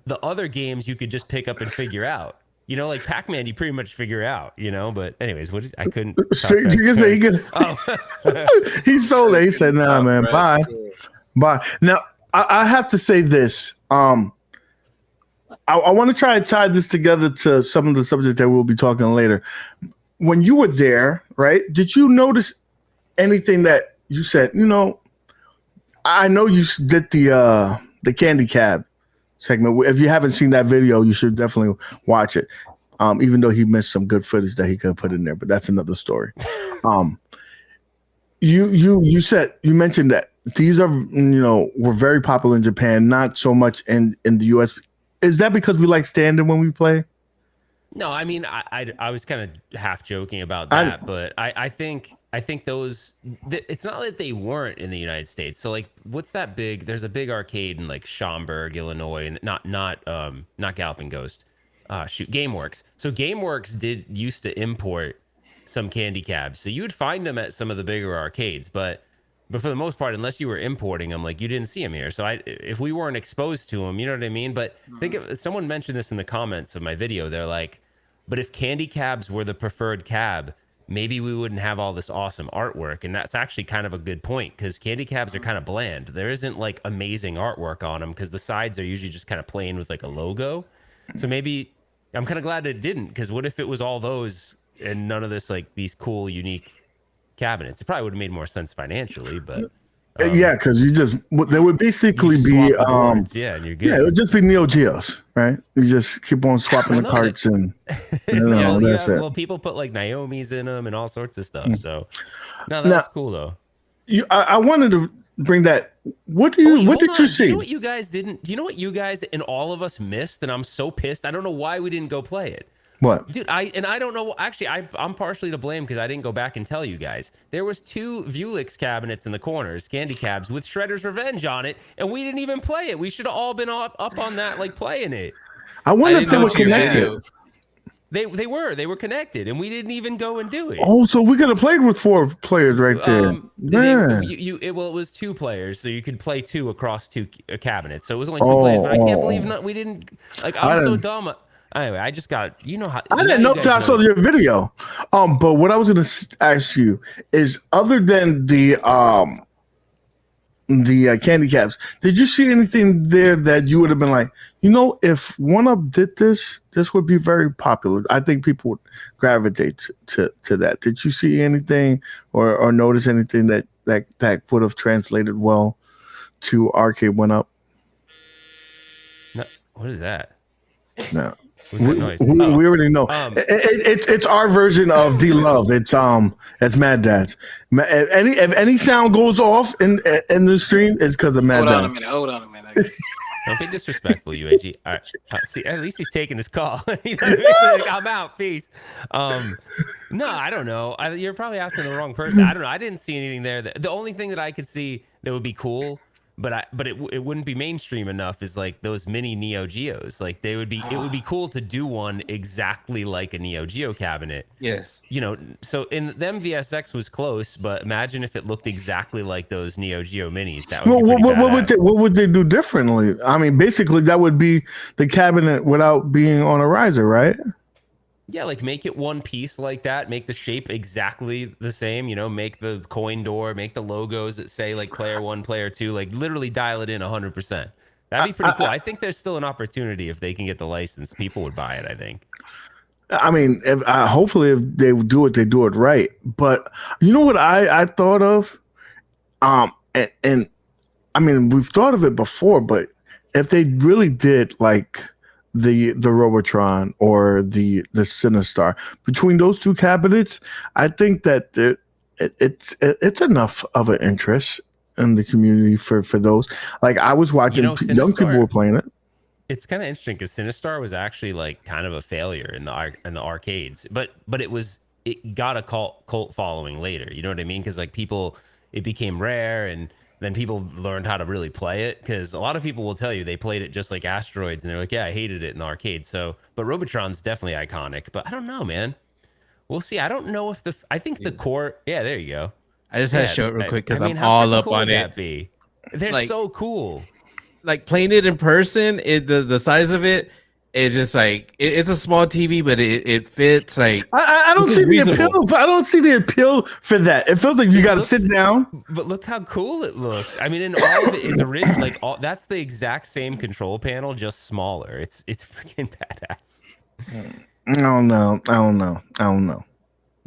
the other games you could just pick up and figure out. You know, like Pac-Man, you pretty much figure out, you know, but anyways, I couldn't. He sold it. He said, nah, man, bye. Now, I have to say this. I want to try to tie this together to some of the subjects that we'll be talking later. When you were there, right, did you notice anything that you said, you know, I know you did the candy cab segment. If you haven't seen that video, you should definitely watch it. Even though he missed some good footage that he could put in there, but that's another story. You mentioned that these are, you know, were very popular in Japan, not so much in the US. Is that because we like standing when we play? No, I mean, I was kind of half joking about that, but I think those, it's not that they weren't in the United States. So like, what's that big? There's a big arcade in like Schaumburg, Illinois, and not Galloping Ghost. GameWorks. So GameWorks used to import some candy cabs, so you would find them at some of the bigger arcades, but for the most part, unless you were importing them, like you didn't see them here. So if we weren't exposed to them, you know what I mean? But someone mentioned this in the comments of my video. They're like, but if candy cabs were the preferred cab, maybe we wouldn't have all this awesome artwork. And that's actually kind of a good point because candy cabs are kind of bland. There isn't like amazing artwork on them because the sides are usually just kind of plain with like a logo. So maybe I'm kind of glad it didn't, because what if it was all those and none of this, like these cool, unique cabinets? It probably would have made more sense financially, but yeah, because there would basically be and you're good. Yeah, it would just be Neo Geos, right? You just keep on swapping the carts and that's it. Well, people put like Naomi's in them and all sorts of stuff. So no, that's cool though. I wanted to bring that. What did you see? Do you know what you guys didn't? Do you know what you guys and all of us missed? And I'm so pissed. I don't know why we didn't go play it. What? Dude, I don't know. Actually, I'm partially to blame because I didn't go back and tell you guys. There was 2 Vulix cabinets in the corners, candy cabs with Shredder's Revenge on it, and we didn't even play it. We should have all been up on that, like playing it. I wonder if they were connected. They were connected, and we didn't even go and do it. Oh, so we could have played with 4 players right there. It was 2 players, so you could play 2 across 2 cabinets. So it was only 2 players, but I can't believe we didn't. Like I'm so dumb. Anyway, I just got, you know how I didn't know till I saw your video. But what I was going to ask you is, other than the candy cabs, did you see anything there that you would have been like, you know, if One Up did this would be very popular? I think people would gravitate to that. Did you see anything or notice anything that would have translated well to Arcade One Up? No, what is that? No. We already know. It's our version of D-Love. It's Maddads. If any sound goes off in the stream, it's because of Maddads. Hold on a minute. Don't be disrespectful, UAG. All right. See, at least he's taking his call. You know what I mean? Like, I'm out. Peace. No, I don't know. You're probably asking the wrong person. I don't know. I didn't see anything there. The only thing that I could see that would be cool but it wouldn't be mainstream enough as like those mini Neo Geos. Like it would be cool to do one exactly like a Neo Geo cabinet. Yes. You know, so in the MVSX was close, but imagine if it looked exactly like those Neo Geo minis. That would be what would they do differently? I mean, basically that would be the cabinet without being on a riser, right? Yeah, like make it one piece like that, make the shape exactly the same, you know, make the coin door, make the logos that say like player 1, player 2, like literally dial it in 100%. That'd be pretty cool. I think there's still an opportunity if they can get the license. People would buy it, I think. I mean, hopefully if they do it right. But you know what I thought of? And I mean, we've thought of it before, but if they really did like the Robotron or the Sinistar, between those two cabinets, I think that it's enough of an interest in the community for those. Like I was watching, young people were playing it. It's kind of interesting because Sinistar was actually like kind of a failure in the arcades, but it got a cult following later. You know what I mean? Because like it became rare, and then people learned how to really play it. Because a lot of people will tell you they played it just like Asteroids, and they're like, yeah, I hated it in the arcade. So, but Robotron's definitely iconic. But I don't know, man. We'll see. I don't know if I think the core. Yeah, there you go. I just had to show it real quick because I'm all up on it. They're like, so cool. Like playing it in person, the size of it, it's just like it's a small TV, but it fits. Like I don't see the appeal. I don't see the appeal for that. It feels like you got to sit down. But look how cool it looks. I mean, and all of it is original. Like that's the exact same control panel, just smaller. It's freaking badass. I don't know.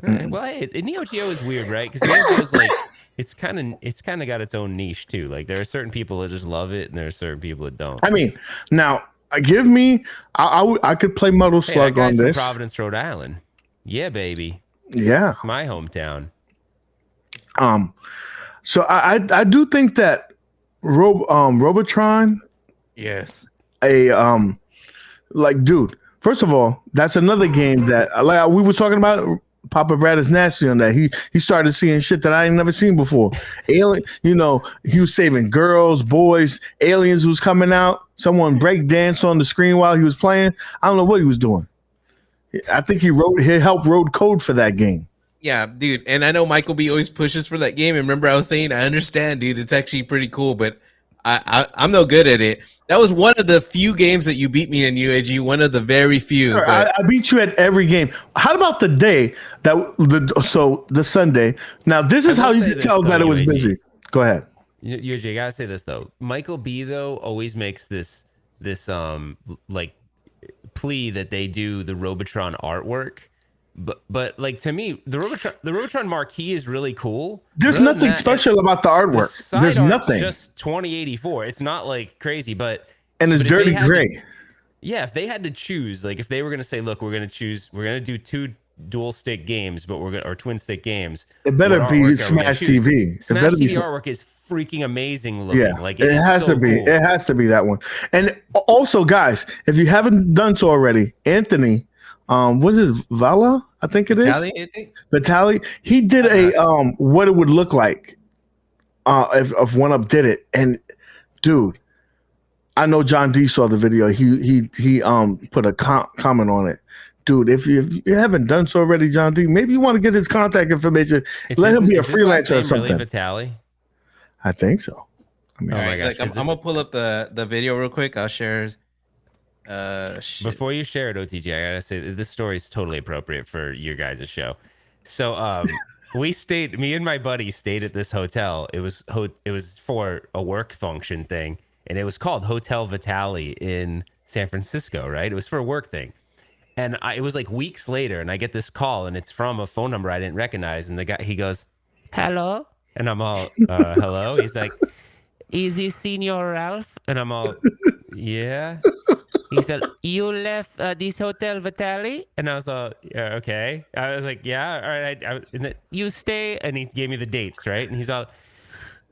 Right, well, Neo Geo is weird, right? Because Neo Geo is like. It's kind of got its own niche too. Like there are certain people that just love it, and there are certain people that don't. I mean, now give me, I could play Metal Slug on this. From Providence, Rhode Island. Yeah, baby. Yeah, it's my hometown. So I do think that Robotron. Yes. Like, dude. First of all, that's another game that like we were talking about. Papa Brad is nasty on that. He started seeing shit that I ain't never seen before. Alien, you know, he was saving girls, boys, aliens was coming out. Someone break dance on the screen while he was playing. I don't know what he was doing. I think he helped wrote code for that game. Yeah, dude. And I know Michael B always pushes for that game. And remember, I was saying, I understand, dude. It's actually pretty cool, but I'm no good at it. That was one of the few games that you beat me in, UAG. One of the very few. Sure, I beat you at every game. How about the day the Sunday? Now this is how you can tell that it was busy. Go ahead. UAG, I gotta say this though. Michael B though always makes this like plea that they do the Robotron artwork. But like to me, the Robotron marquee is really cool. There's nothing special about the artwork. There's nothing. Just 2084. It's not like crazy, but it's dirty gray. Yeah, if they had to choose, like if they were gonna say, look, we're gonna do 2 dual stick games, but or twin stick games. It better be Smash TV. Smash TV artwork is freaking amazing looking. Yeah, like it has to be. Cool. It has to be that one. And also, guys, if you haven't done so already, Anthony. What is it? Vala? I think it is. Vitaly. He did a what it would look like if One Up did it. And dude, I know John D saw the video. He put a comment on it. Dude, if you haven't done so already, John D, maybe you want to get his contact information. Let him be a freelancer or something. Really Vitaly? I think so. I mean, all right, gosh, I'm gonna pull up the video real quick. I'll share. Before you share it, OTG, I gotta say this story is totally appropriate for your guys' show. So me and my buddy stayed at this hotel. It was for a work function thing, and it was called Hotel Vitaly in San Francisco, right? It was for a work thing. And it was like weeks later, and I get this call, and it's from a phone number I didn't recognize. And the guy, he goes, "Hello," and I'm all, "Hello." He's like, "Is he Senior Ralph?" And I'm all, "Yeah." He said, "You left this Hotel Vitaly?" And I was all, "Yeah, okay." I was like, "Yeah, all right." And then, "You stay," and he gave me the dates, right? And he's all,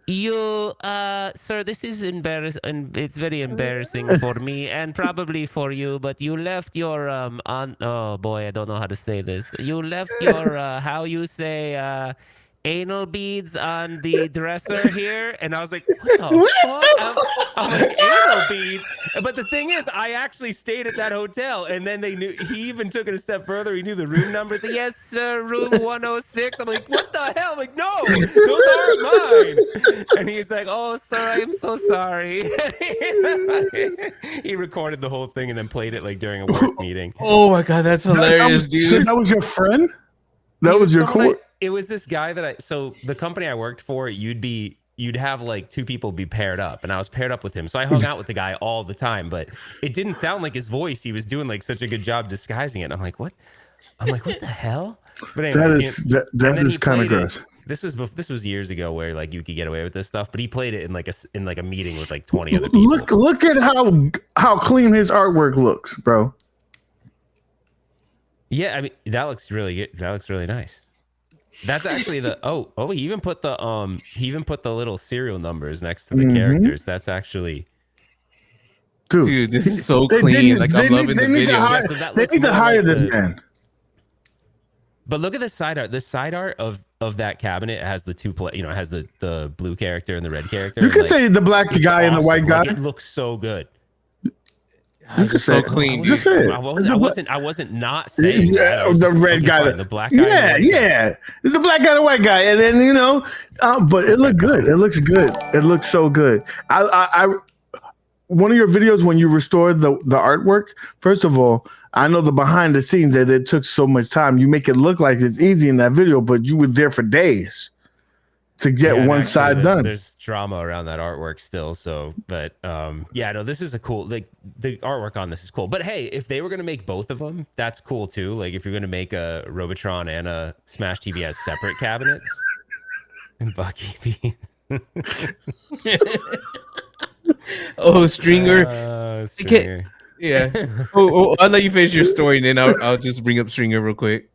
"You, sir, this is embarrassing, and it's very embarrassing for me and probably for you, but you left your, oh boy, I don't know how to say this. You left your, how you say, anal beads on the dresser here, and I was like, what the fuck? I'm like, anal beads. But the thing is, I actually stayed at that hotel, and then they knew. He even took it a step further. He knew the room number. Like, yes, sir, room 106. I'm like, what the hell? I'm like, no, those aren't mine. And he's like, oh, sir, I am so sorry. He recorded the whole thing and then played it like during a work meeting. Oh my god, that's hilarious, dude. So that was your friend? That was your court? It was this guy that so the company I worked for, you'd have like two people be paired up, and I was paired up with him. So I hung out with the guy all the time, but it didn't sound like his voice. He was doing like such a good job disguising it. And I'm like, what the hell? But anyway, that is kind of gross. This was years ago where like you could get away with this stuff, but he played it in like a meeting with like 20 other people. Look at how clean his artwork looks, bro. Yeah, I mean that looks really good. That looks really nice. That's actually the he even put the little serial numbers next to the characters. That's actually dude, this is so clean. I'm loving the video. They need to hire this man. But look at the side art. The side art of that cabinet has the two it has the blue character and the red character. You could say the black guy and the white guy. It looks so good. You could say so clean. Just say it. I wasn't not saying the red guy, the black guy. Yeah. It's the black guy, the white guy, and then but it looked good. It looks good. It looks so good. I one of your videos when you restored the artwork. First of all, I know the behind the scenes that it took so much time. You make it look like it's easy in that video, but you were there for days to get one side done. There's drama around that artwork still. So, but this is a cool, like the artwork on this is cool. But hey, if they were going to make both of them, that's cool too. Like if you're going to make a Robotron and a Smash TV as separate cabinets and Bucky B. Oh, Stringer. Stringer. Yeah. I'll let you finish your story and then I'll just bring up Stringer real quick.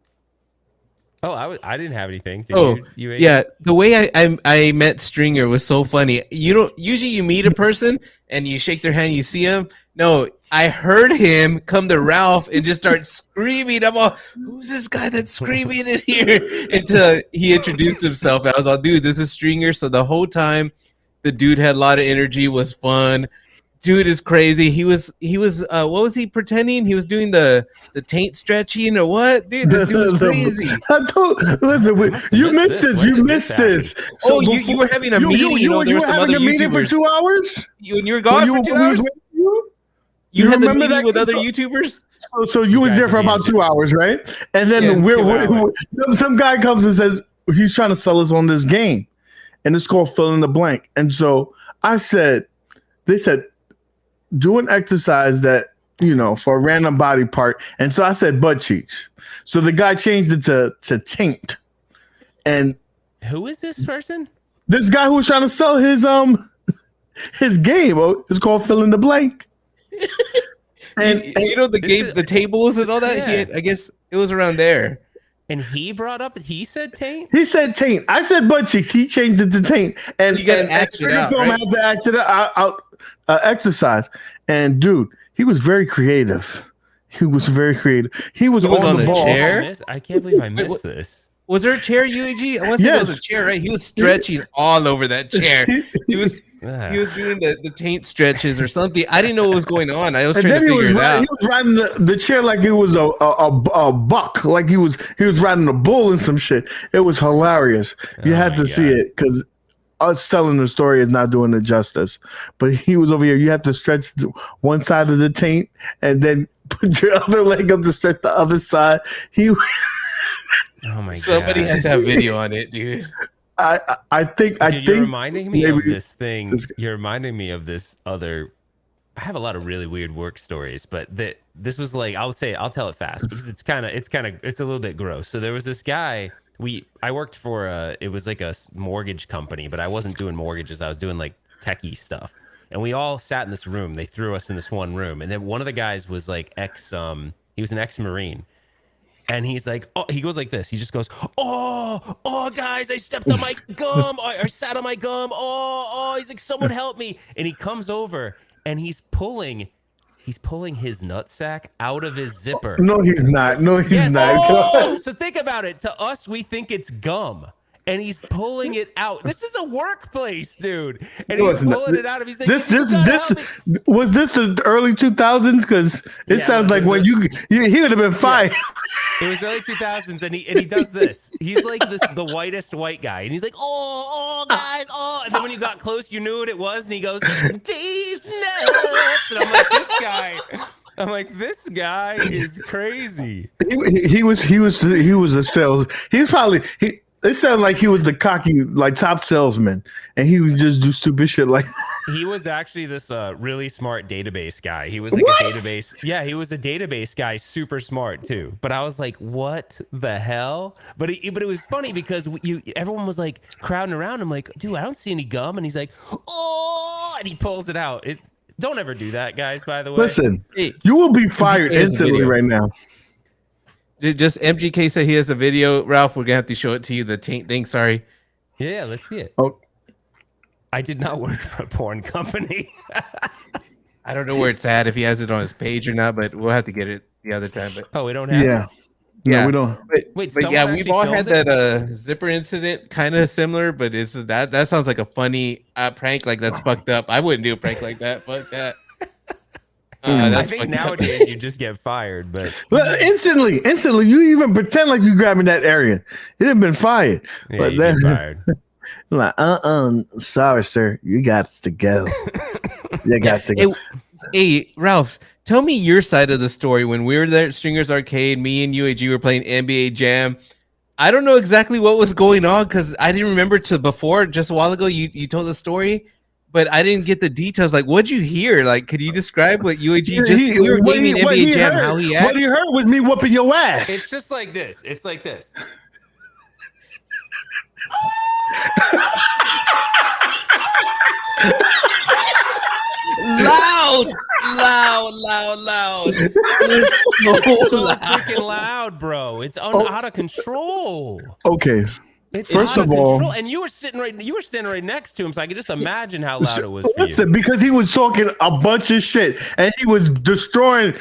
Oh, I didn't have anything. Did you yeah. The way I met Stringer was so funny. You don't usually you meet a person and you shake their hand, you see him. No, I heard him come to Ralph and just start screaming. I'm all, who's this guy that's screaming in here? Until he introduced himself. I was all, dude, this is Stringer. So the whole time, the dude had a lot of energy, was fun. Dude is crazy. He was what was he pretending? He was doing the taint stretching or what? Dude, this dude is crazy. Listen, you missed this. You missed this. So you were having a meeting. You were having a meeting for 2 hours? You were gone for 2 hours? You had the meeting with other YouTubers? So you was there for about 2 hours, right? And then some guy comes and says he's trying to sell us on this game. And it's called fill in the blank. And so they said, do an exercise that, for a random body part. And so I said butt cheeks. So the guy changed it to taint. And who is this person? This guy who was trying to sell his game. It's called fill in the blank. and the tables and all that. Yeah. I guess it was around there. And he brought up, he said taint? He said taint. I said butt cheeks. He changed it to taint. And you got to act it out, right? Had to act it out, exercise. And dude, he was very creative. He was on the ball. Chair? I can't believe I missed this. Was there a chair, UAG? I want to say it was a chair, right? He was stretching all over that chair. He was doing the taint stretches or something. I didn't know what was going on. I was trying to figure it out. He was riding the chair like it was a buck, like he was riding a bull and some shit. It was hilarious. You had to see it because us telling the story is not doing it justice. But he was over here. You have to stretch one side of the taint and then put your other leg up to stretch the other side. Oh my god! Somebody has to have video on it, dude. I think you're reminding me of this thing. You're reminding me of this other. I have a lot of really weird work stories, but this was like I'll tell it fast because it's a little bit gross. So there was this guy. I worked for it was like a mortgage company, but I wasn't doing mortgages. I was doing like techie stuff, and we all sat in this room. They threw us in this one room, and then one of the guys was like he was an ex-Marine. And he's like, he goes like this. He just goes, oh, guys, I stepped on my gum. I sat on my gum. He's like, someone help me. And he comes over and he's pulling his nutsack out of his zipper. No, he's not. No, he's not. So think about it. To us, we think it's gum. and he's pulling it out. This is a workplace, dude, and he's pulling it out of. He's like, this was this the early 2000s? Because it sounds like when he would have been fired. It was early 2000s, and he does this. He's like the whitest white guy, and he's like, oh guys, oh, and then when you got close, you knew what it was, and he goes, "These nuts," and I'm like, this guy is crazy. He was a sales. It sounded like he was the cocky, like top salesman, and he would just do stupid shit like. He was actually this really smart database guy. He was like a database. Yeah, he was a database guy, super smart too. But I was like, what the hell? But it was funny because everyone was like crowding around him, like, dude, I don't see any gum, and he's like, oh, and he pulls it out. Don't ever do that, guys, by the way. Listen, you will be fired instantly right now. Just MGK said he has a video. Ralph, we're going to have to show it to you, the taint thing. Sorry. Yeah, let's see it. Oh, I did not work for a porn company. I don't know where it's at, if he has it on his page or not, but we'll have to get it the other time. But we don't have it? No, we don't. But yeah, we've all had that zipper incident, kind of similar, but it's that sounds like a funny prank. Like, that's fucked up. I wouldn't do a prank like that. Fuck that. I think nowadays you just get fired, but instantly, you even pretend like you grabbing that area. It had been fired. Yeah, but then fired. Like, sorry, sir, you got to go. You got to go. Hey, Ralph, tell me your side of the story. When we were there at Stringer's Arcade, me and UAG were playing NBA Jam. I don't know exactly what was going on because I didn't remember to before. Just a while ago, you told the story, but I didn't get the details. Like, what'd you hear? Like, could you describe what UAG we were gaming NBA Jam? How he acted? What he heard was me whooping your ass. It's just like this. It's like this. Loud. It's so freaking loud, bro. It's out of control. Okay. It's First of all, and you were standing right next to him, so I could just imagine how loud it was. Listen, because he was talking a bunch of shit, and he was destroying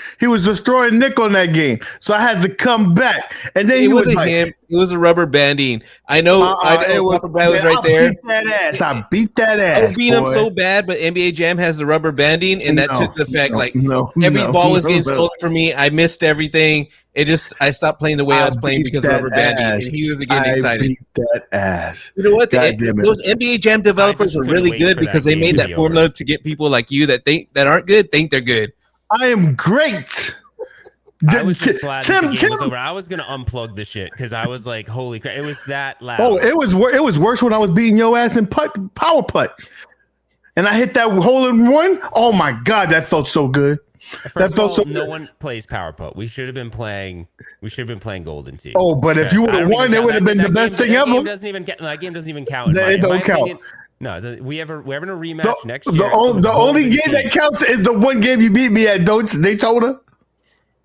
Nick on that game. So I had to come back, and then it wasn't him. It was a rubber banding. I know. Rubber band was right there. I beat that ass. I beat him so bad, but NBA Jam has the rubber banding, and that took the effect. Every ball was getting stolen from me. I missed everything. I stopped playing the way I was playing because of rubber banding, and he was getting excited. Beat that ass. You know what? Those NBA Jam developers are really good because they made that formula to get people like you that aren't good think they're good. I am great. I was just glad the game was over. I was gonna unplug the shit because I was like, "Holy crap!" It was that loud. Oh, it was worse when I was beating your ass in power putt, and I hit that hole in one. Oh my god, that felt so good. No one plays power putt. We should have been playing Golden Tee. Oh, but if you would have won, it would have been the best thing ever. That game doesn't even count. It don't count. No, we're having a rematch next year. The only game that counts is the one game you beat me at Daytona.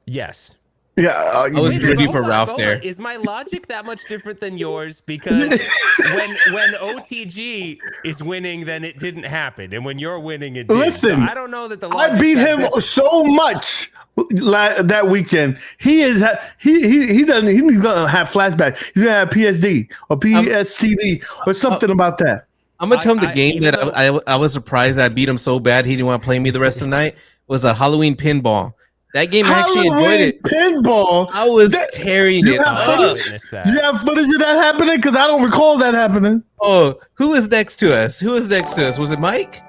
Yes. Yeah, I was ready for Ralph there. Is my logic that much different than yours? Because when OTG is winning, then it didn't happen, and when you're winning, it did. Listen, so I don't know that the logic I beat him so much that weekend. He's gonna have flashbacks. He's gonna have PSD or PSTD or something about that. I'm gonna tell him the game that I was surprised I beat him so bad he didn't want to play me the rest of the night was a Halloween pinball. That game, I actually enjoyed it. Pinball. I was tearing it up. You have footage of that happening? Because I don't recall that happening. Oh, who was next to us? Was it Mike?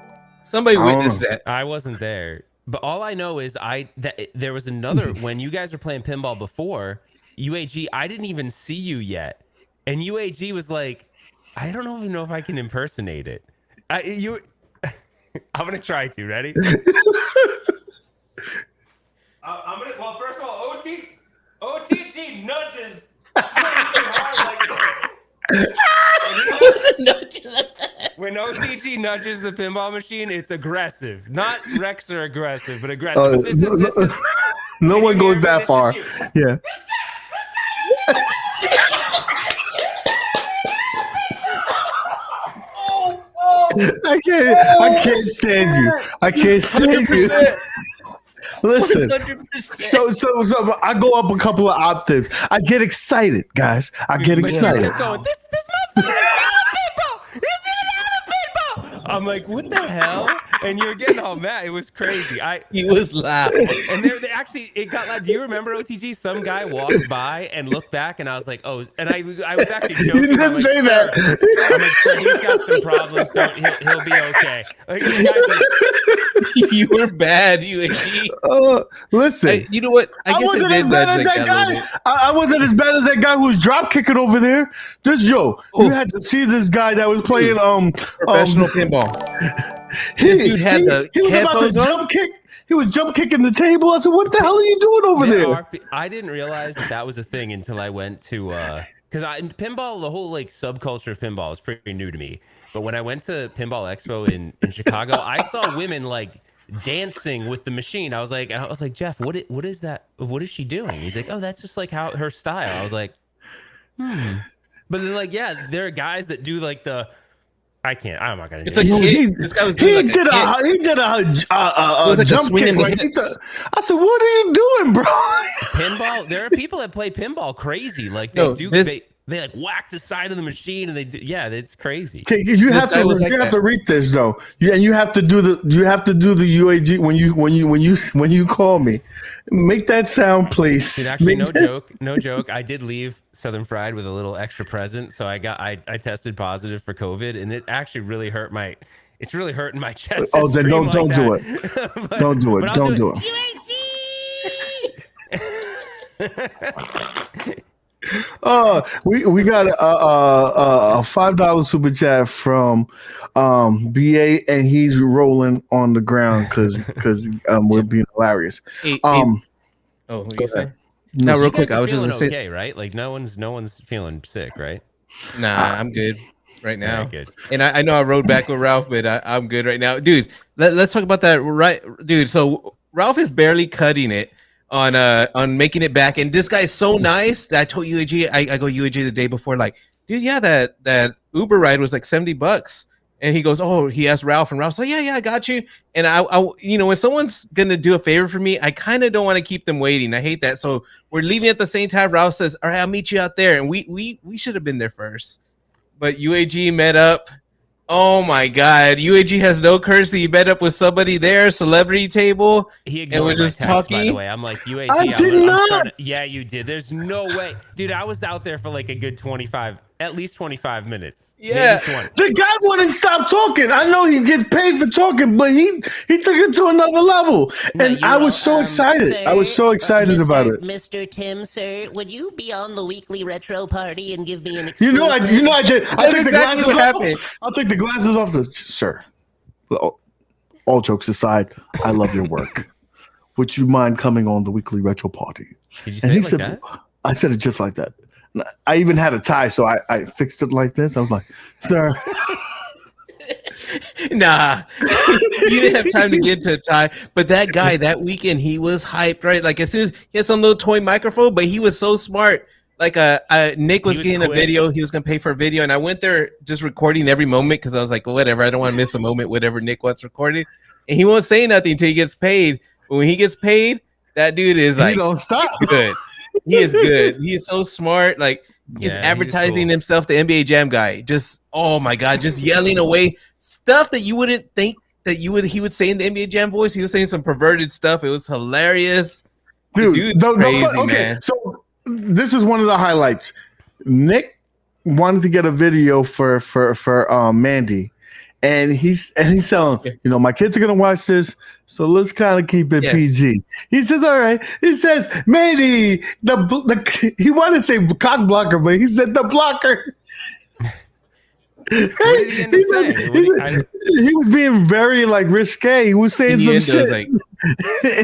Somebody witnessed that. I wasn't there. But all I know is there was another, when you guys were playing pinball before, UAG, I didn't even see you yet. And UAG was like, I don't even know if I can impersonate it. I'm going to try to. Ready? Well, first of all, OTG nudges. When OTG nudges the pinball machine, it's aggressive. Not Rex are aggressive, but aggressive. No one goes that far. Yeah. I can't stand you. I can't stand you. Listen, so I go up a couple of octaves. I get excited, guys. I get excited. This motherfucker. I'm like, what the hell? And you're getting all mad. It was crazy. He was laughing. And they actually, it got loud. Do you remember, OTG? Some guy walked by and looked back, and I was like, oh, and I was actually joking. You didn't say that. I'm like, sir, he's got some problems. He'll be okay. Like, the guy's like, You were bad, UAG. Listen, You know what? I wasn't as bad as that guy. I wasn't as bad as that guy who was drop kicking over there. This Joe, you had to see this guy that was playing professional pinball. This dude had the headphones on. He was jump kicking the table. I said, "What the hell are you doing over there?" I didn't realize that was a thing until I went to because pinball, the whole like subculture of pinball is pretty new to me. But when I went to Pinball Expo in Chicago, I saw women like dancing with the machine. I was like, Jeff, what is that? What is she doing? He's like, oh, that's just like how her style. I was like, But then like, yeah, there are guys that do like the. I'm not gonna. It's like this guy was doing he did a jump kick. Like I said, "What are you doing, bro?" Pinball. There are people that play pinball crazy. Like they like whack the side of the machine and they do. Yeah, it's crazy. Okay, you have to read this though. You have to do the UAG when you call me. Make that sound, please. Dude, actually, no joke. I did leave Southern Fried with a little extra present, so I tested positive for COVID, and it actually really hurt my. It's really hurting my chest. Oh, then don't do it. Don't do it. Don't do it. UAG. We got a $5 super chat from BA, and he's rolling on the ground because we're being hilarious. What you say? No, real quick, I was just gonna say, okay, right? Like no one's feeling sick, right? Nah, I'm good right now. Very good. And I know I rode back with Ralph, but I'm good right now, dude. Let's talk about that, right, dude? So Ralph is barely cutting it on making it back, and this guy's so nice that I told UAG, I go UAG the day before, like, dude, yeah, that Uber ride was like $70, and he goes, oh, he asked Ralph, and Ralph's like, yeah, I got you. And I when someone's gonna do a favor for me, I kind of don't want to keep them waiting. I hate that. So we're leaving at the same time. Ralph says, all right, I'll meet you out there, and we should have been there first, but UAG met up. Oh my God, UAG has no courtesy. He met up with somebody there, celebrity table, and we're just talking. By the way, I'm like, UAG. I did not. Yeah, you did. There's no way, dude. I was out there for like a good 25 minutes. Yeah, the guy wouldn't stop talking. I know he gets paid for talking, but he took it to another level, and I was so excited. Sir, I was so excited about it. Mr. Tim, sir, would you be on the weekly retro party and give me an exclusive? You know I did. I'll take exactly the glasses what off. happened. I'll take the glasses off. Sir, all jokes aside, I love your work. Would you mind coming on the weekly retro party? Did you say it like that? I said it just like that. I even had a tie, so I fixed it like this. I was like, sir. Nah, you didn't have time to get to a tie. But that guy, that weekend, he was hyped, right? Like, as soon as he had some little toy microphone, but he was so smart. Like, Nick was getting a video. He was going to pay for a video. And I went there just recording every moment because I was like, well, whatever. I don't want to miss a moment, whatever Nick wants recorded. And he won't say nothing until he gets paid. But when he gets paid, that dude is like, he don't stop. Good. He is good. He is so smart. Like, he's advertising himself, the NBA Jam guy. Just, oh my God, just yelling away stuff that you wouldn't think that he would say in the NBA Jam voice. He was saying some perverted stuff. It was hilarious. Dude's crazy, man. So this is one of the highlights. Nick wanted to get a video for Mandy. And he's telling, my kids are gonna watch this, so let's kind of keep it PG. He says, all right. He says, Mandy, he wanted to say cock blocker, but he said the blocker. What did he end up saying? He was being very like risque. He was saying some shit. Like,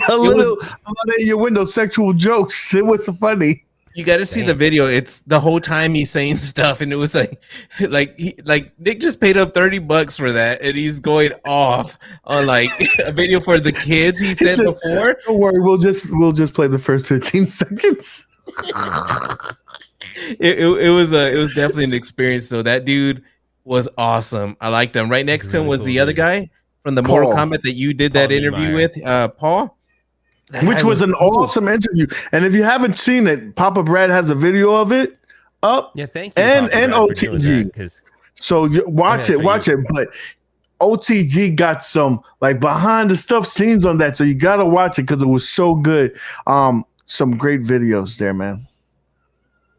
a lot of your window sexual jokes. It was funny. You got to see the video. It's the whole time he's saying stuff, and it was like Nick just paid up $30 for that, and he's going off on like a video for the kids. He said before. Don't worry, we'll just play the first 15 seconds. It was definitely an experience. So that dude was awesome. I liked him. Right next to him was the other guy from the Mortal Kombat that you did that interview with, Paul. Which was an awesome interview. And if you haven't seen it, Papa Brad has a video of it up. Yeah, thank you. And OTG. So watch it. But OTG got some like behind the stuff scenes on that, so you gotta watch it because it was so good. Some great videos there, man.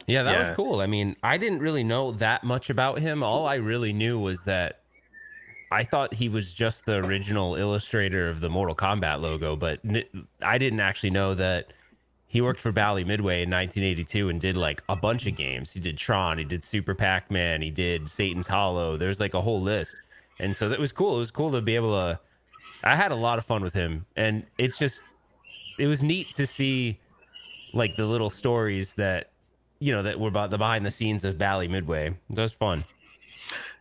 Yeah, that was cool. I mean, I didn't really know that much about him. All I really knew was that I thought he was just the original illustrator of the Mortal Kombat logo, but I didn't actually know that he worked for Bally Midway in 1982 and did like a bunch of games. He did Tron, he did Super Pac-Man, he did Satan's Hollow. There's like a whole list. And so that was cool. It was cool to be able to, I had a lot of fun with him. And it was neat to see like the little stories that, that were about the behind the scenes of Bally Midway. That was fun.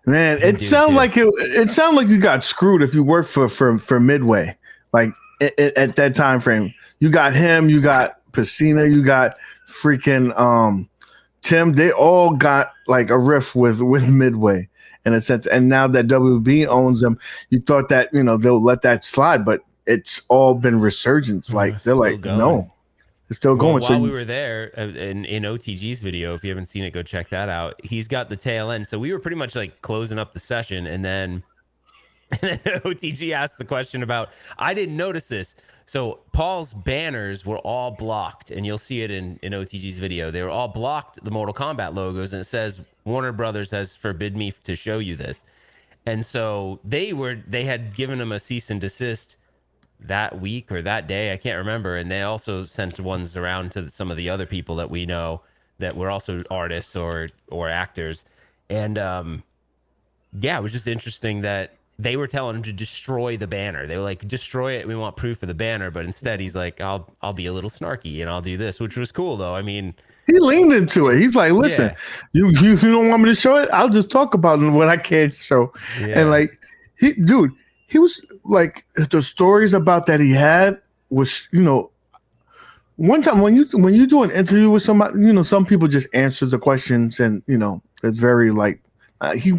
Man, it sounded like you got screwed if you worked for Midway. Like at that time frame, you got him, you got Pacina, you got freaking Tim. They all got like a riff with Midway in a sense. And now that WB owns them, you thought that they'll let that slide, but it's all been resurgence. Like they're like, no. Still going. While we were there in OTG's video, if you haven't seen it, go check that out. He's got the tail end. So we were pretty much like closing up the session, and then OTG asked the question about, I didn't notice this. So Paul's banners were all blocked, and you'll see it in OTG's video. They were all blocked, the Mortal Kombat logos, and it says Warner Brothers has forbid me to show you this. And so they had given him a cease and desist that week or that day, I can't remember, and they also sent ones around to some of the other people that we know that were also artists or actors. And it was just interesting that they were telling him to destroy the banner. They were like, destroy it, we want proof of the banner. But instead he's like, I'll be a little snarky and I'll do this, which was cool though. I mean, he leaned into it. He's like, listen, you don't want me to show it, I'll just talk about what I can't show. And like, he was like, the stories about that he had was, one time when you do an interview with somebody, some people just answer the questions and, it's very like, he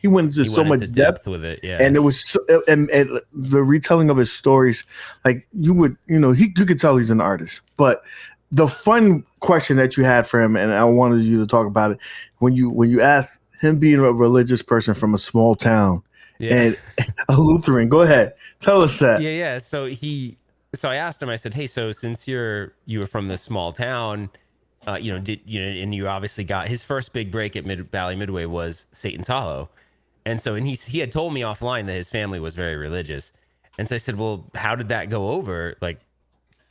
went into so much depth with it. Yeah. And it was, and the retelling of his stories, like you would, you could tell he's an artist, but the fun question that you had for him, and I wanted you to talk about it when you asked him being a religious person from a small town, and a Lutheran. Go ahead, tell us that. Yeah. So I asked him. I said, "Hey, so since you were from this small town, and you obviously got his first big break at Bally Midway was Satan's Hollow, and he had told me offline that his family was very religious, and so I said, well, how did that go over? Like,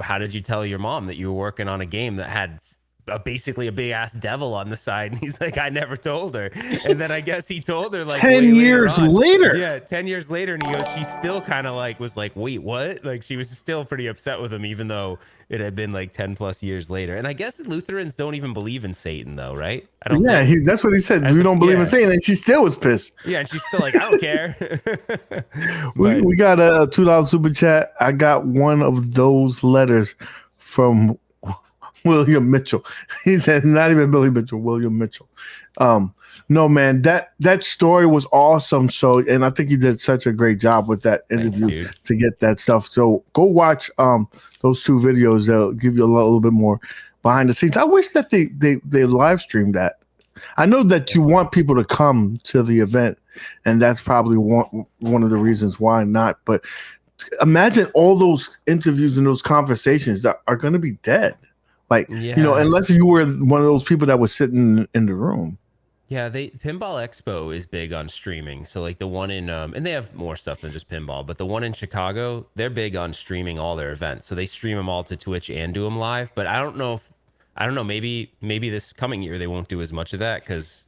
how did you tell your mom that you were working on a game that had basically a big ass devil on the side?" And he's like, I never told her. And then I guess he told her like 10 years later. Yeah, 10 years later. And he goes, she still kind of like was like, wait, what? Like she was still pretty upset with him, even though it had been like 10 plus years later. And I guess Lutherans don't even believe in Satan though, right? I don't know. That's what he said. We don't believe in Satan, and she still was pissed. Yeah, and she's still like, I don't care. we got a $2 super chat. I got one of those letters from William Mitchell. He said, not even Billy Mitchell, William Mitchell. No, man, that story was awesome. So, and I think you did such a great job with that interview to get that stuff. So go watch those two videos. They'll give you a little bit more behind the scenes. I wish that they live streamed that. I know that you want people to come to the event, and that's probably one of the reasons why not. But imagine all those interviews and those conversations that are going to be dead. Like, unless you were one of those people that was sitting in the room. Yeah, Pinball Expo is big on streaming. So like the one in and they have more stuff than just pinball, but the one in Chicago, they're big on streaming all their events. So they stream them all to Twitch and do them live. But I don't know, maybe this coming year they won't do as much of that because,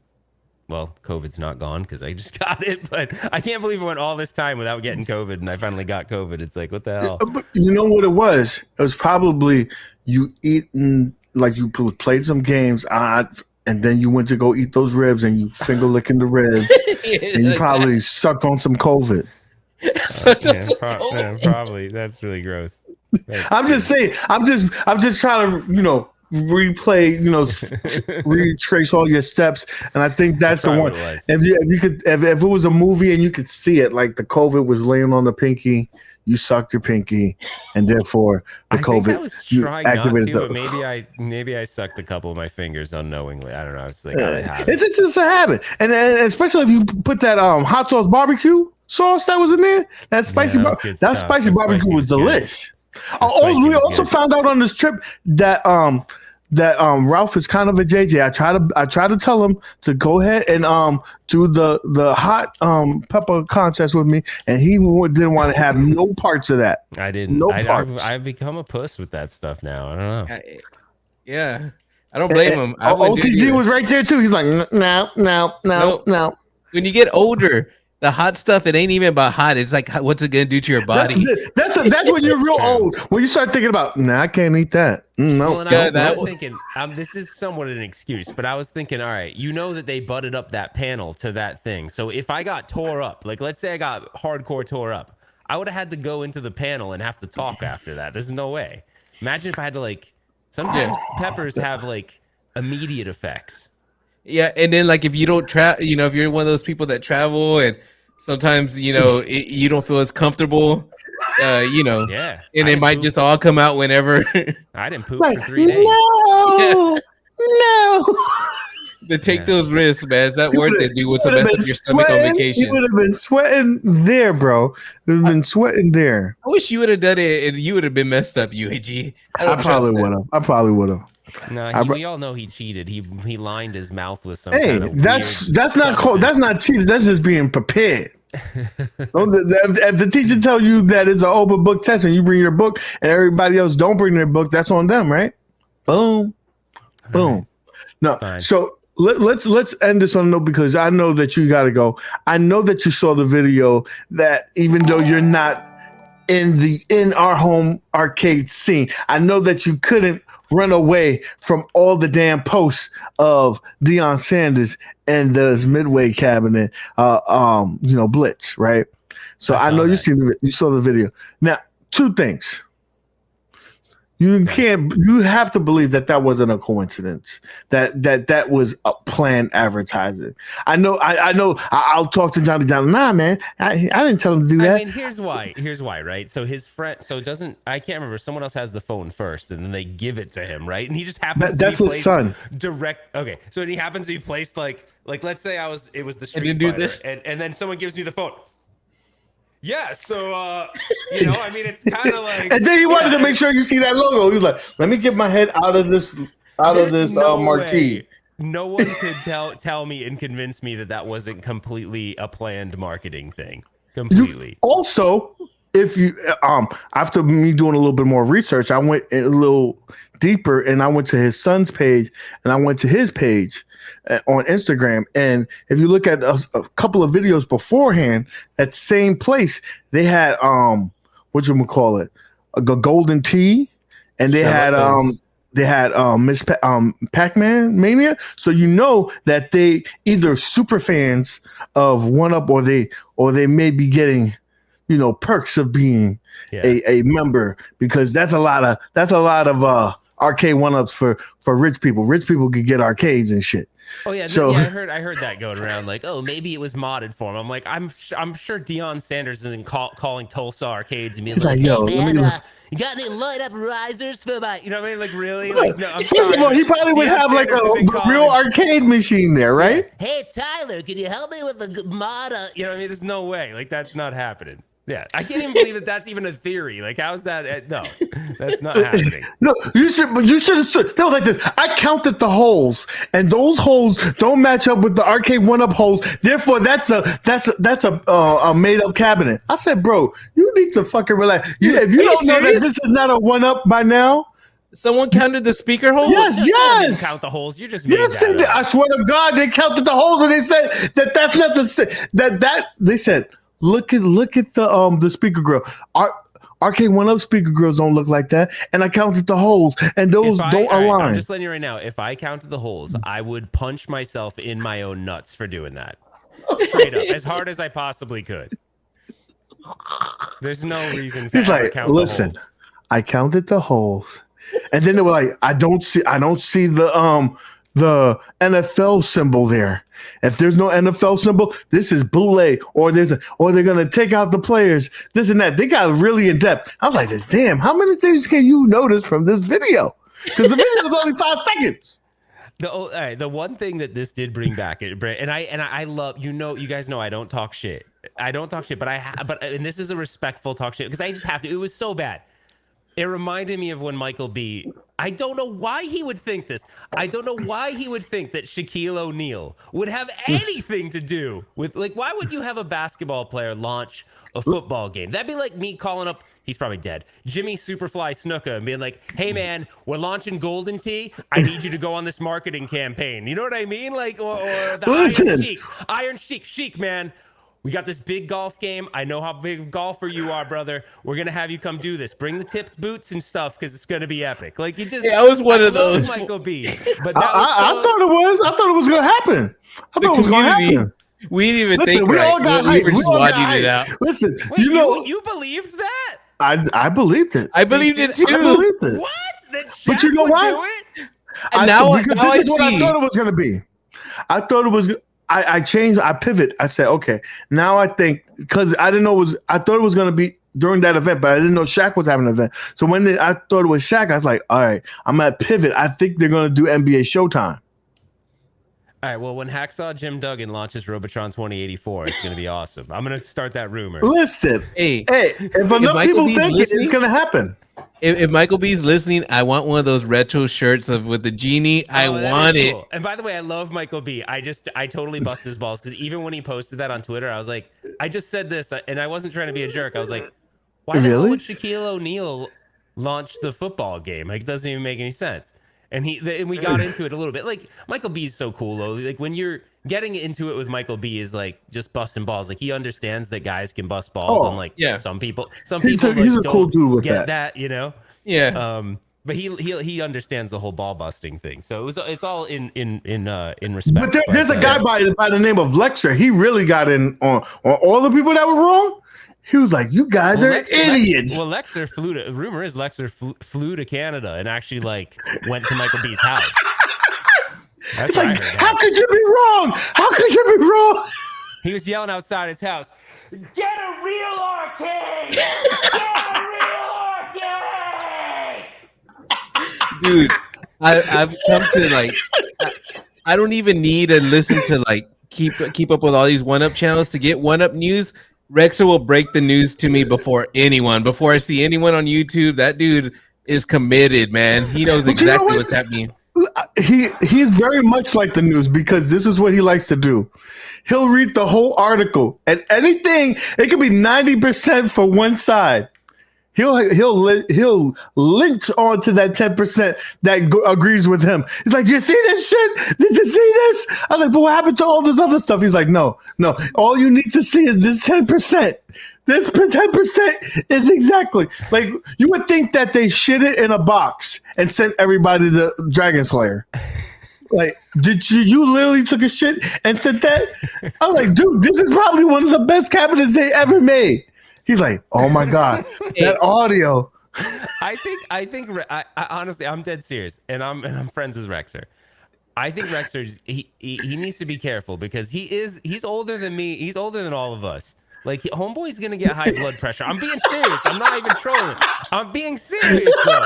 well, COVID's not gone because I just got it. But I can't believe it went all this time without getting COVID, and I finally got COVID. It's like, what the hell? But you know what it was? It was probably you eating, like you played some games, and then you went to go eat those ribs, and you finger licking the ribs, and you probably sucked on some COVID. Probably. That's really gross. I'm just saying. I'm just trying to, replay, retrace all your steps, and I think that's the one. If it was a movie and you could see it, like the COVID was laying on the pinky, you sucked your pinky, and therefore the COVID. I was trying not to, activated but maybe I sucked a couple of my fingers unknowingly. I don't know. It's like it's just a habit, and especially if you put that hot sauce barbecue sauce that was in there, that spicy barbecue was delish. We also found out on this trip that Ralph is kind of a JJ. I try to tell him to go ahead and do the hot pepper contest with me, and he didn't want to have no parts of that. I didn't. No parts. I've become a puss with that stuff now. I don't know. Yeah, I don't blame him. OTG was right there too. He's like, no. When you get older, the hot stuff, it ain't even about hot. It's like, what's it gonna do to your body? That's when you're real old. When you start thinking about, I can't eat that. No. Well, I was thinking, this is somewhat an excuse, but I was thinking, all right, that they butted up that panel to that thing. So if I got tore up, like let's say I got hardcore tore up, I would have had to go into the panel and have to talk after that. There's no way. Imagine if I had to sometimes peppers have immediate effects. Yeah, and then if you don't if you're one of those people that travel and sometimes you don't feel as comfortable, yeah, and it might just all come out whenever. I didn't poop for 3 days. No. To take those risks, man, is that worth it? Dude, to mess up your stomach on vacation? You would have been sweating there, bro. You would have been sweating there. I wish you would have done it, and you would have been messed up, UAG. I probably would have. No, we all know he cheated. He lined his mouth with some. Hey, that's not cold. That's not cheating. That's just being prepared. If the teacher tell you that it's an open book test and you bring your book and everybody else don't bring their book, that's on them, right? Boom. Right. No, fine. So let's end this on a note because I know that you got to go. I know that you saw the video that even though you're not in our home arcade scene, I know that you couldn't run away from all the damn posts of Deion Sanders and the Midway cabinet, Blitz, right? So I know you saw the video. Now, two things. You have to believe that wasn't a coincidence. That was a planned advertising. I know. I'll talk to Johnny. Nah, man, I didn't tell him to do that. I mean, here's why, right? So his friend, I can't remember. Someone else has the phone first, and then they give it to him, right? And he just happens. That's to be his son. Direct. Okay, so he happens to be placed like let's say it was the Street and Fighter, do this, and then someone gives me the phone. Yeah, so I mean, it's kind of like. And then he wanted to make sure you see that logo. He was like, "Let me get my head out of this marquee." Way. No one could tell me and convince me that wasn't completely a planned marketing thing. Completely. Also, if you after me doing a little bit more research, I went a little deeper and I went to his son's page and I went to his page on Instagram. And if you look at a couple of videos beforehand, that same place, they had whatchamacallit, a golden tea, and they had Pac-Man Mania. So you know that they either super fans of One Up or they may be getting perks of being a member, because that's a lot of arcade one-ups for rich people. Rich people could get arcades and shit. Oh yeah, so I heard that going around, like, oh, maybe it was modded for him. I'm like, I'm sure Deion Sanders isn't calling Tulsa arcades and being like, yo, hey, man, you got any light up risers for my, you know what I mean? Like, really? Like, no, first of all, he probably would have like a real arcade machine there, right? Hey Tyler, can you help me with the mod? You know what I mean? There's no way. Like, that's not happening. Yeah, I can't even believe that's even a theory. Like, how's that? No, that's not happening. No, you should have. No, like this. I counted the holes, and those holes don't match up with the arcade one-up holes. Therefore, that's a made-up cabinet. I said, bro, you need to fucking relax. If you don't know that this is not a one-up by now. Someone counted the speaker holes? Yes. Count the holes. You just made that up. I swear to God, they counted the holes, and they said that's not the they said. Look at the speaker grill. Arcade one-up speaker grills don't look like that. And I counted the holes, and those don't align. I'm just letting you right now. If I counted the holes, I would punch myself in my own nuts for doing that. Straight up, as hard as I possibly could. There's no reason to count listen, the holes. I counted the holes, and then they were like, I don't see the the NFL symbol there. If there's no NFL symbol, this is bootleg, or they're gonna take out the players, this and that. They got really in depth. I was like, this damn, how many things can you notice from this video? Because the video is only 5 seconds. The one thing that this did bring back, and I love, you guys know I don't talk shit. But and this is a respectful talk shit because I just have to. It was so bad. It reminded me of when Michael B. I don't know why he would think this. I don't know why he would think that Shaquille O'Neal would have anything to do with, like, why would you have a basketball player launch a football game? That'd be like me calling up, he's probably dead, Jimmy Superfly Snuka and being like, hey man, we're launching Golden Tee. I need you to go on this marketing campaign. You know what I mean? Like, or the Iron Sheik, man. We got this big golf game. I know how big a golfer you are, brother. We're gonna have you come do this. Bring the tipped boots and stuff because it's gonna be epic. Like you just, I was one of those. Michael B. But I thought it was gonna happen. I thought it was gonna happen. We didn't even think we right. All got we were hyped. just watching it out. Listen, wait, you believed that? I believed it. I believed it too. I believed it. What? That Shaq But you know would why? do it? And now this is what I thought it was gonna be. I thought it was. I changed. I pivot. I said, okay, now I think, because I didn't know I thought it was going to be during that event, but I didn't know Shaq was having an event. So when I thought it was Shaq, I was like, all right, I'm at pivot. I think they're going to do NBA Showtime. All right, well, when Hacksaw Jim Duggan launches Robotron 2084, it's going to be awesome. I'm going to start that rumor. Listen, hey, if enough people think it's going to happen. If Michael B's listening, I want one of those retro shirts with the genie. I want it. Cool. And by the way, I love Michael B. I totally bust his balls because even when he posted that on Twitter, I was like, I just said this, and I wasn't trying to be a jerk. I was like, why the hell would Shaquille O'Neal launch the football game? Like, it doesn't even make any sense. And we got into it a little bit. Like, Michael B is so cool though. Like, when you're getting into it with Michael B is like just busting balls. Like, he understands that guys can bust balls. And like, some people he's a cool dude with that, you know? Yeah. But he understands the whole ball busting thing. So it's all in respect. But there's a guy by the name of Lexer. He really got in on all the people that were wrong. He was like, "You guys are idiots." Lexer rumor is Lexer flew to Canada and actually like went to Michael B's house. That's like, how could you be wrong? How could you be wrong? He was yelling outside his house, "Get a real arcade! Get a real arcade!" Dude, I've come to like, I don't even need to listen to like keep up with all these 1UP channels to get 1UP news. Rexer will break the news to me before I see anyone on YouTube. That dude is committed, man. He knows exactly what's happening. He's very much like the news because this is what he likes to do. He'll read the whole article and anything. It could be 90% for one side. He'll lynch onto that 10% that agrees with him. He's like, "Did you see this shit? Did you see this?" I'm like, "But what happened to all this other stuff?" He's like, no. All you need to see is this 10%. This 10% is exactly like you would think that they shit it in a box and sent everybody to Dragon Slayer. Like, did you literally took a shit and sent that? I'm like, dude, this is probably one of the best cabinets they ever made. He's like, "Oh my god, that audio." I think honestly, I'm dead serious, and I'm friends with Rexer. I think Rexer he needs to be careful because he's older than me. He's older than all of us. Like, homeboy's gonna get high blood pressure. I'm being serious. I'm not even trolling. I'm being serious though.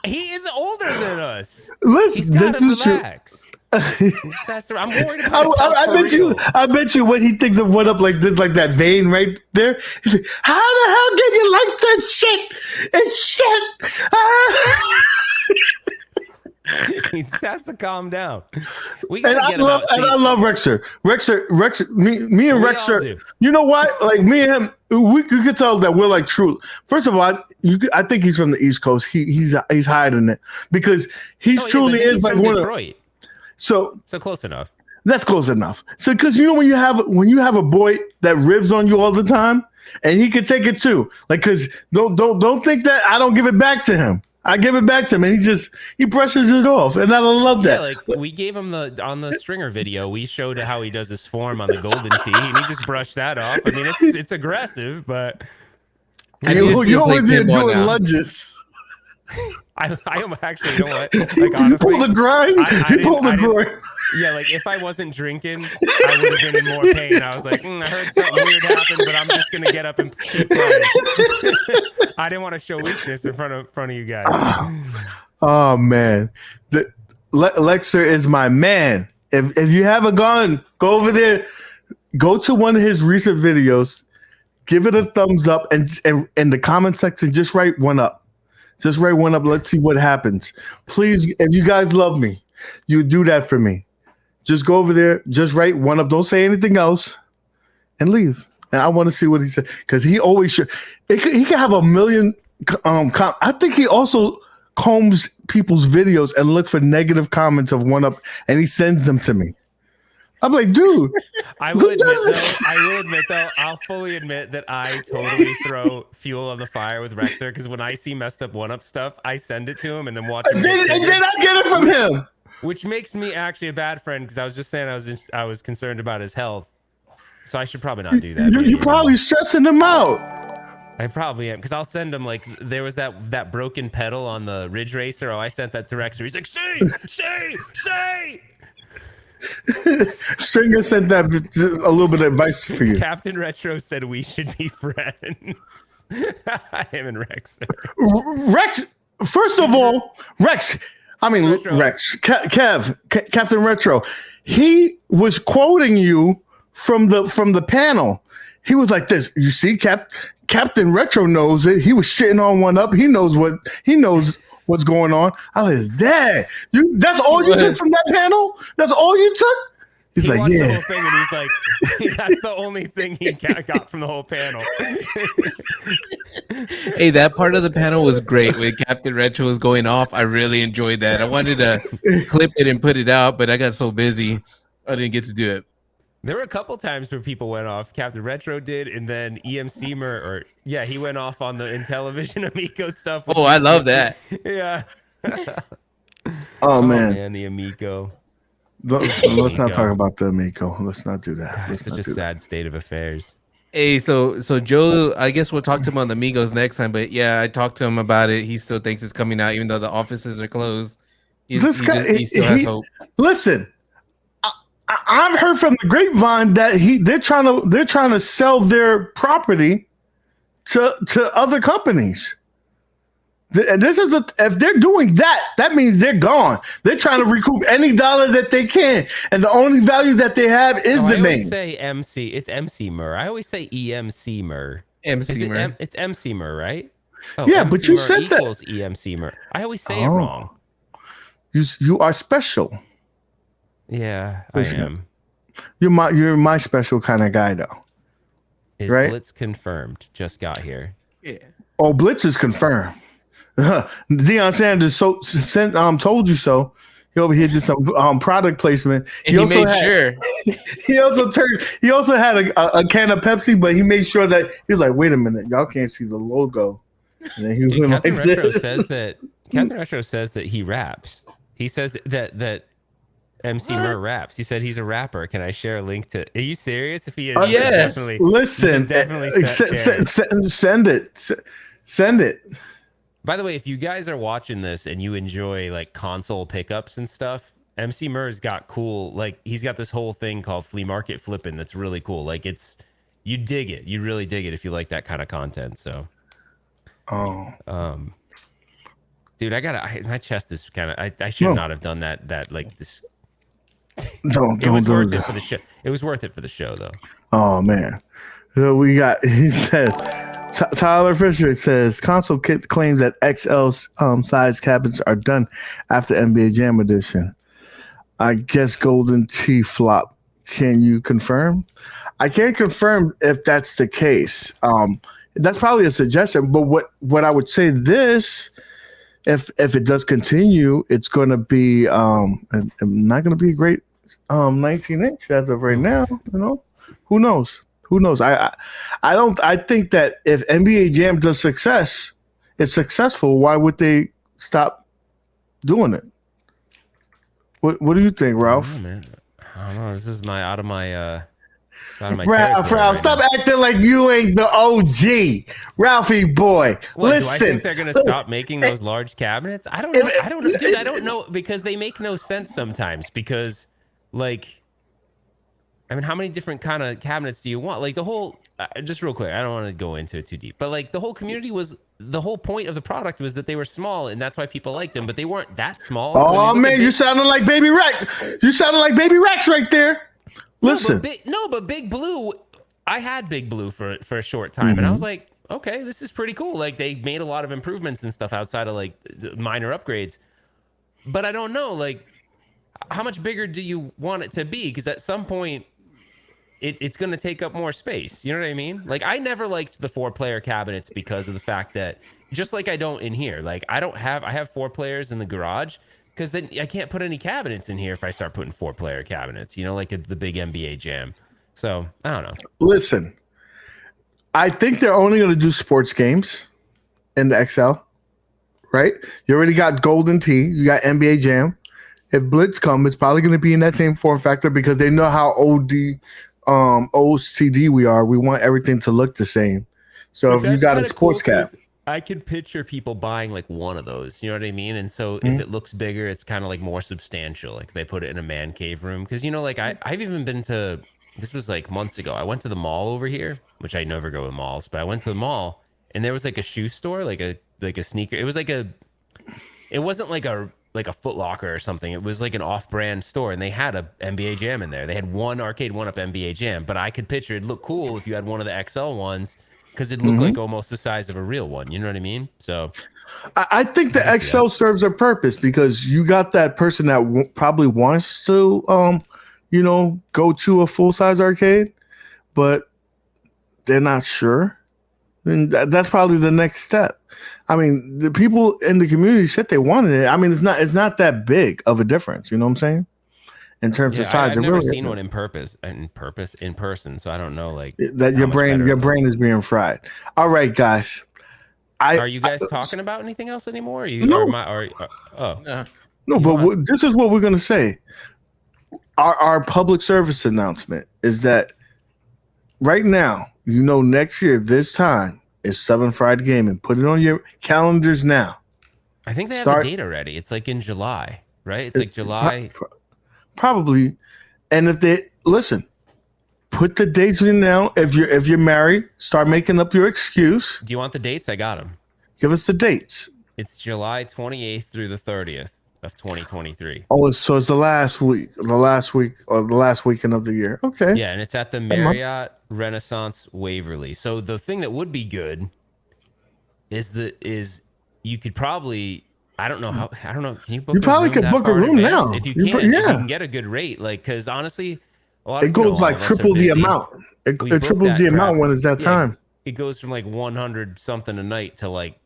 He is older than us. Listen, this is relax. True. I'm worried about I bet you when he thinks of 1UP like this, like that vein right there, he's like, "How the hell can you like that shit? It's shit." He just has to calm down. I love Rexer. Me and Rexer. You know what? Like, me and him, we could tell that we're like true. First of all, I think he's from the East Coast. He's hiding it because he's truly is like one Detroit. So close enough. That's close enough. So, because you know when you have a boy that ribs on you all the time, and he can take it too. Like, because don't think that I don't give it back to him. I give it back to him, and he brushes it off, and I love that. Yeah, like we gave him on the Stringer video, we showed how he does his form on the Golden Tee, and he just brushed that off. I mean, it's aggressive, but you always doing lunges. I actually, you know what? Like, honestly, you pulled the grind. You pulled the grind. Yeah, like if I wasn't drinking, I would have been in more pain. I was like, I heard something weird happen, but I'm just gonna get up and keep playing. I didn't want to show weakness in front of you guys. Oh man, Lexer is my man. If you have a gun, go over there. Go to one of his recent videos. Give it a thumbs up, and in the comment section, just write one up. Just write one up. Let's see what happens. Please, if you guys love me, you do that for me. Just go over there. Just write one up. Don't say anything else, and leave. And I want to see what he said because he always should. He can have a million. I think he also combs people's videos and look for negative comments of one up, and he sends them to me. I'm like, dude. I will admit though, I'll fully admit that I totally throw fuel on the fire with Rexer because when I see messed up one up stuff, I send it to him and then watch him. And then I get it from him. Which makes me actually a bad friend because I was just saying I was concerned about his health. So I should probably not do that. You're probably stressing him out. I probably am because I'll send him like there was that broken pedal on the Ridge Racer. Oh, I sent that to Rexer. He's like, see. Stringer sent that a little bit of advice for you. Captain Retro said we should be friends. Him and Rex. Rex, first of all, Rex. Captain Retro. He was quoting you from the panel. He was like this. You see, Captain Retro knows it. He was shitting on one up. He knows what's going on. I was dad. That's all you took from that panel? That's all you took? He's like, yeah. The whole thing and he's like, that's the only thing he got from the whole panel. Hey, that part of the panel was great when Captain Retro was going off. I really enjoyed that. I wanted to clip it and put it out, but I got so busy I didn't get to do it. There were a couple times where people went off. Captain Retro did, and then EMC he went off on the Intellivision Amico stuff. Oh, I love that. Yeah. Oh man, the Amico. Let's not talk about the Amico. Let's not do that. It's such a sad state of affairs. Hey, so Joe, I guess we'll talk to him on the Amigos next time. But yeah, I talked to him about it. He still thinks it's coming out, even though the offices are closed. He still has hope. Listen. I've heard from the grapevine that they're trying to sell their property to other companies. And if they're doing that, that means they're gone. They're trying to recoup any dollar that they can, and the only value that they have is the name. I always say MC. It's MC Mer. I always say EMC Mer. MC Mer. It's MC Mer, right? Oh, yeah, MC but you Mer said that equals EMC Mer. I always say it wrong. You are special. Yeah, I am. You're my special kind of guy, though. Is right? Blitz confirmed? Just got here. Yeah. Oh, Blitz is confirmed. Deion Sanders told you so. He over here did some product placement. He made sure. He also had a can of Pepsi, but he made sure that he was like, "Wait a minute, y'all can't see the logo." And then he went Captain like Retro this. Captain Retro says that he raps. He says that MC Mer raps. He said he's a rapper. Can I share a link to? Are you serious? If he is, yes. Listen, send it. By the way, if you guys are watching this and you enjoy like console pickups and stuff, MC Mer's got cool. Like he's got this whole thing called Flea Market Flipping that's really cool. Like you dig it. You really dig it if you like that kind of content. So, dude, my chest is kind of. I should not have done that. Like this. Don't do it for the show. It was worth it for the show, though. Oh man, so he said. Tyler Fisher says console kit claims that XL size cabinets are done after NBA Jam Edition. I guess Golden Tee flop. Can you confirm? I can't confirm if that's the case. That's probably a suggestion. But what I would say this, if it does continue, it's going to be not going to be a great 19-inch as of right now. You know, who knows? Who knows? I think that if NBA Jam does it's successful. Why would they stop doing it? What do you think, Ralph? I don't know. This is out of my It's out of my Ralph, territory right stop now. acting like you ain't the OG. Ralphie boy, What, listen. do I think they're going to stop making those large cabinets? I don't know. I don't know. Dude, I don't know because they make no sense sometimes because, like, I mean, how many different kind of cabinets do you want? Like the whole, just real quick, I don't want to go into it too deep, but like the whole community was, the whole point of the product was that they were small and that's why people liked them, but they weren't that small. Oh man, you sounded like Baby Rex. You sounded like Baby Rex right there. Listen. But Big Blue, I had Big Blue for a short time and I was like, okay, this is pretty cool. Like they made a lot of improvements and stuff outside of like minor upgrades, but I don't know, like how much bigger do you want it to be? Because at some point, it's going to take up more space. You know what I mean? Like I never liked the 4-player cabinets because of the fact that just like I don't in here, like I have 4 players in the garage because then I can't put any cabinets in here if I start putting 4-player cabinets, you know, like the big NBA Jam. So I don't know. Listen, I think they're only going to do sports games in the XL, right? You already got Golden Tee. You got NBA Jam. If Blitz comes, it's probably going to be in that same form factor because they know how OCD we are. We want everything to look the same. So if you got a sports cap, I could picture people buying like one of those, you know what I mean? And so if it looks bigger, it's kind of like more substantial. Like they put it in a man cave room. Cause you know, like I've even been to, this was like months ago. I went to the mall over here, which I never go to malls, but I went to the mall and there was like a shoe store, like a sneaker. It was like it wasn't like a Foot Locker or something. It was like an off-brand store, and they had a NBA Jam in there. They had one arcade one-up NBA Jam, but I could picture it look cool if you had one of the XL ones because it looked like almost the size of a real one. You know what I mean? So I think the XL serves a purpose because you got that person that probably wants to, go to a full-size arcade, but they're not sure. And that's probably the next step. I mean, the people in the community said they wanted it. I mean, it's not that big of a difference. You know what I'm saying? In terms of size, I've never seen one in person. So I don't know, like that. Your brain is being fried. All right, guys. Are you guys talking about anything else anymore? No. But this is what we're gonna say. Our public service announcement is that right now, next year this time. Is 7 Friday Gaming. Put it on your calendars now. I think they have the date already. It's like in July, right? It's like July. Probably. And if they listen, put the dates in now. If you're married, start making up your excuse. Do you want the dates? I got them. Give us the dates. It's July 28th through the 30th of 2023. Oh, so it's the last week or the last weekend of the year. Okay. Yeah, and it's at the Marriott Renaissance Waverly. So the thing that would be good is you could probably can you book? You probably could book a room now if you can. If you can get a good rate, like because honestly, it goes like triple the amount. It triples the amount when it's that time. It goes from like 100 something a night to like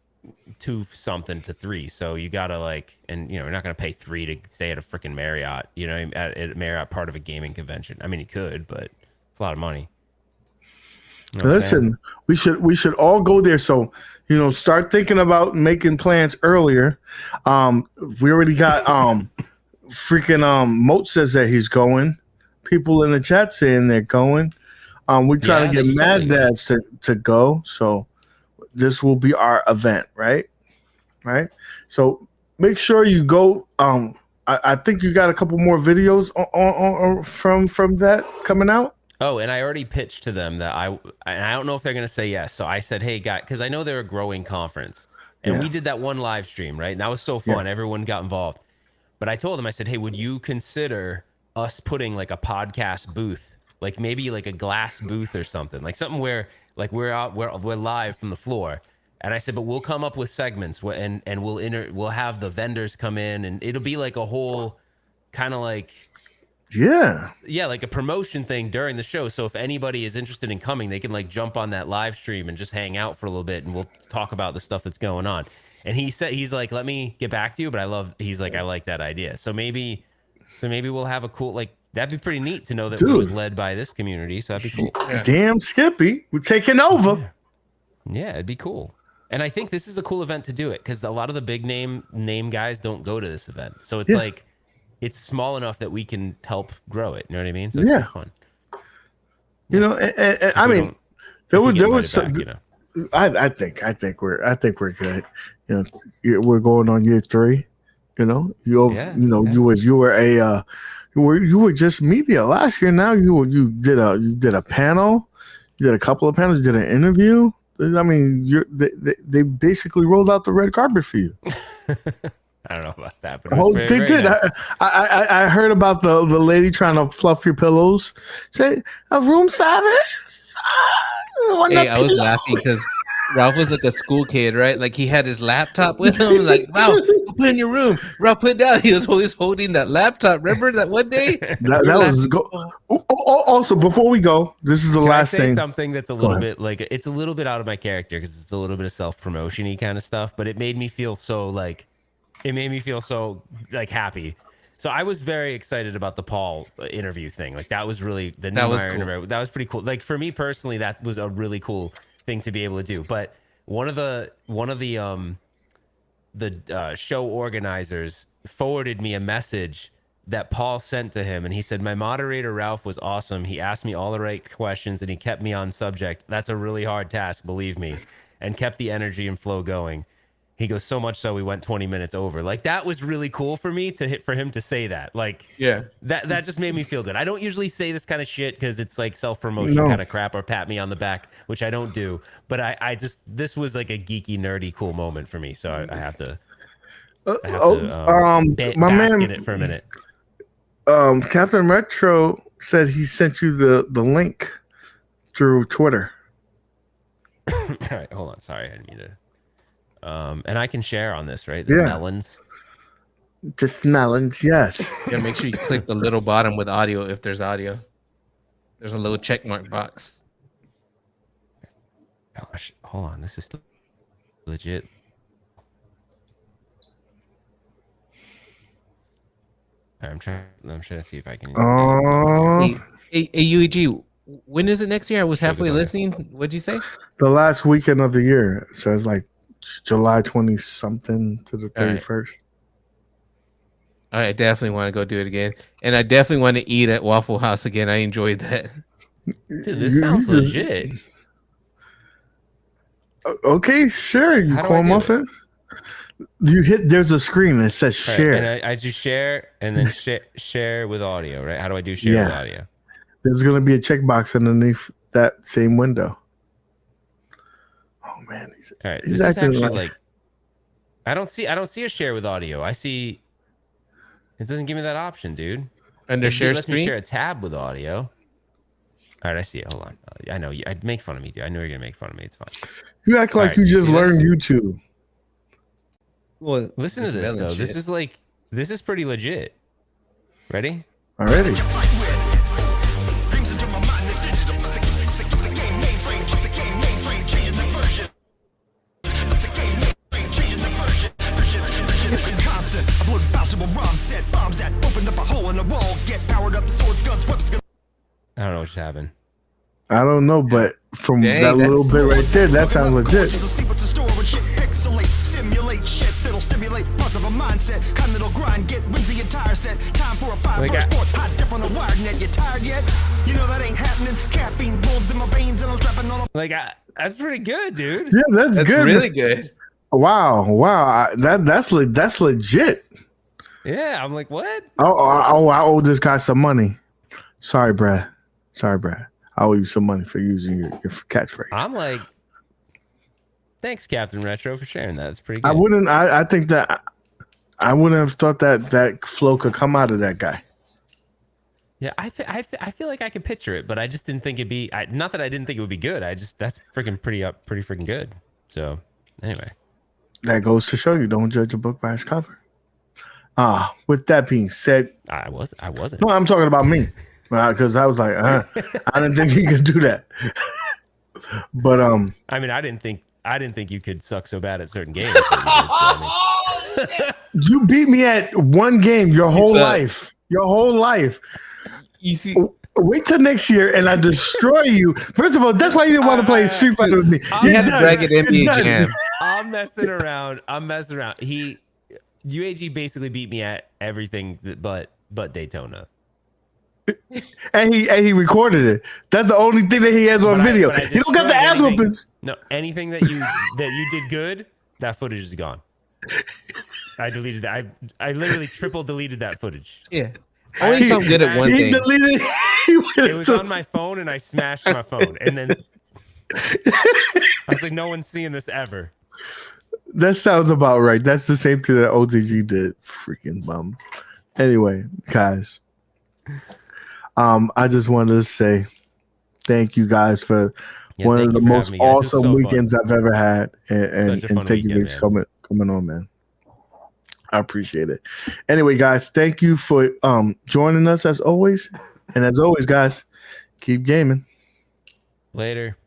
2 something to 3. So you gotta you're not gonna pay 3 to stay at a freaking Marriott. You know, at a Marriott part of a gaming convention. I mean, you could, but it's a lot of money. You know Listen, we should all go there. So start thinking about making plans earlier. We already got freaking Moat says that he's going. People in the chat saying they're going. We're trying to get Maddads to go. So this will be our event, right? Right. So make sure you go. I think you got a couple more videos on from that coming out. Oh, and I already pitched to them that I don't know if they're going to say yes. So I said, hey, guys, because I know they're a growing conference. And we did that one live stream, right? And that was so fun. Yeah. Everyone got involved. But I told them, I said, hey, would you consider us putting like a podcast booth, like maybe like a glass booth or something, like something where like we're live from the floor. And I said, but we'll come up with segments and we'll have the vendors come in and it'll be like a whole kind of like, like a promotion thing during the show. So if anybody is interested in coming, they can like jump on that live stream and just hang out for a little bit and we'll talk about the stuff that's going on. And he said, he's like, let me get back to you. But I like that idea. So maybe we'll have a cool, like, that'd be pretty neat to know that it was led by this community. So that'd be cool. Damn, Skippy, we're taking over. Yeah, it'd be cool. And I think this is a cool event to do it because a lot of the big name guys don't go to this event. So it's like, it's small enough that we can help grow it. You know what I mean? So it's fun. You know, and I mean, there was some, back, you know. I think we're good. You know, we're going on year 3. You know, you were just media last year. Now you did a panel, you did a couple of panels, you did an interview. I mean, they basically rolled out the red carpet for you. I don't know about that, but it was very did. nice. I heard about the lady trying to fluff your pillows. Say a room service. Hey, I was laughing because Ralph was like a school kid, right? Like he had his laptop with him. Like, Ralph, put it in your room. Ralph, put it down. He was always holding that laptop. Remember that one day? That was also, before we go, this is the last thing. Something that's a little bit like, it's a little bit out of my character because it's a little bit of self-promotion-y kind of stuff, but it made me feel so happy. So I was very excited about the Paul interview thing. Like that was really the Neumeyer interview. That was pretty cool. Like for me personally, that was a really cool thing to be able to do. But one of the show organizers forwarded me a message that Paul sent to him, and he said, "My moderator Ralph was awesome. He asked me all the right questions, and he kept me on subject. That's a really hard task, believe me, and kept the energy and flow going." He goes, so much so we went 20 minutes over. Like that was really cool for me for him to say that. Like, yeah, that just made me feel good. I don't usually say this kind of shit because it's like self-promotion kind of crap or pat me on the back, which I don't do. But I just, this was like a geeky, nerdy, cool moment for me. So I have to, my man in it for a minute. Captain Retro said he sent you the link through Twitter. All right, hold on. Sorry, I didn't mean to. And I can share on this, right? Melons. The melons, yes. Yeah, make sure you click the little bottom with audio if there's audio. There's a little check mark box. Gosh, hold on. This is legit. I'm trying to see if I can. Hey, UEG, when is it next year? I was halfway listening. What'd you say? The last weekend of the year. So it's like July 20 something to the 31st. All right, I definitely want to go do it again, and I definitely want to eat at Waffle House again. I enjoyed that. Dude, this sounds legit. Okay, sure. You corn muffin. You hit. There's a screen that says share. Right, and I do share and then share with audio. Right? How do I do share with audio? There's gonna be a checkbox underneath that same window. Man, all right, he's acting like I don't see a share with audio. I see it doesn't give me that option, dude. Under share screen, me share a tab with audio. All right, I see it. Hold on. I know you. I'd make fun of me, dude. I know you're gonna make fun of me. It's fine. You act like you just learned YouTube. Well, listen to this though. Shit. This is pretty legit. Ready? Already. I don't know what's happening. I don't know, but from that little bit right there, that sounds legit. That's pretty good, dude. Yeah, that's good. Really good. Wow. That's legit. Yeah, I'm like, what? Oh, I owe this guy some money. Sorry, Brad. I owe you some money for using your catchphrase. I'm like, thanks, Captain Retro, for sharing that. It's pretty good. I think that I wouldn't have thought that flow could come out of that guy. Yeah, I feel like I could picture it, but I just didn't think it'd be. Not that I didn't think it would be good. That's freaking pretty freaking good. So anyway, that goes to show you don't judge a book by its cover. With that being said, I wasn't. No, I'm talking about me because I was like, I didn't think he could do that. But I mean, I didn't think you could suck so bad at certain games. You beat me at one game your whole life. Your whole life. You see, wait till next year and I destroy you. First of all, that's why you didn't want to play Street Fighter with me. You had to drag it NBA Jam. I'm messing around. UAG basically beat me at everything but Daytona. And he recorded it. That's the only thing that he has on video. He don't got the ass whoopings. No, anything that you did good, that footage is gone. I deleted that. I literally triple deleted that footage. Yeah. Only something good at one thing. Deleted. It was on my phone, and I smashed my phone. And then I was like, no one's seeing this ever. That sounds about right. That's the same thing that OTG did. Freaking bum. Anyway, guys. I just wanted to say thank you guys for one of the most awesome weekends I've ever had, and thank you for coming on, man. I appreciate it. Anyway, guys, thank you for joining us as always, and as always, guys, keep gaming. Later.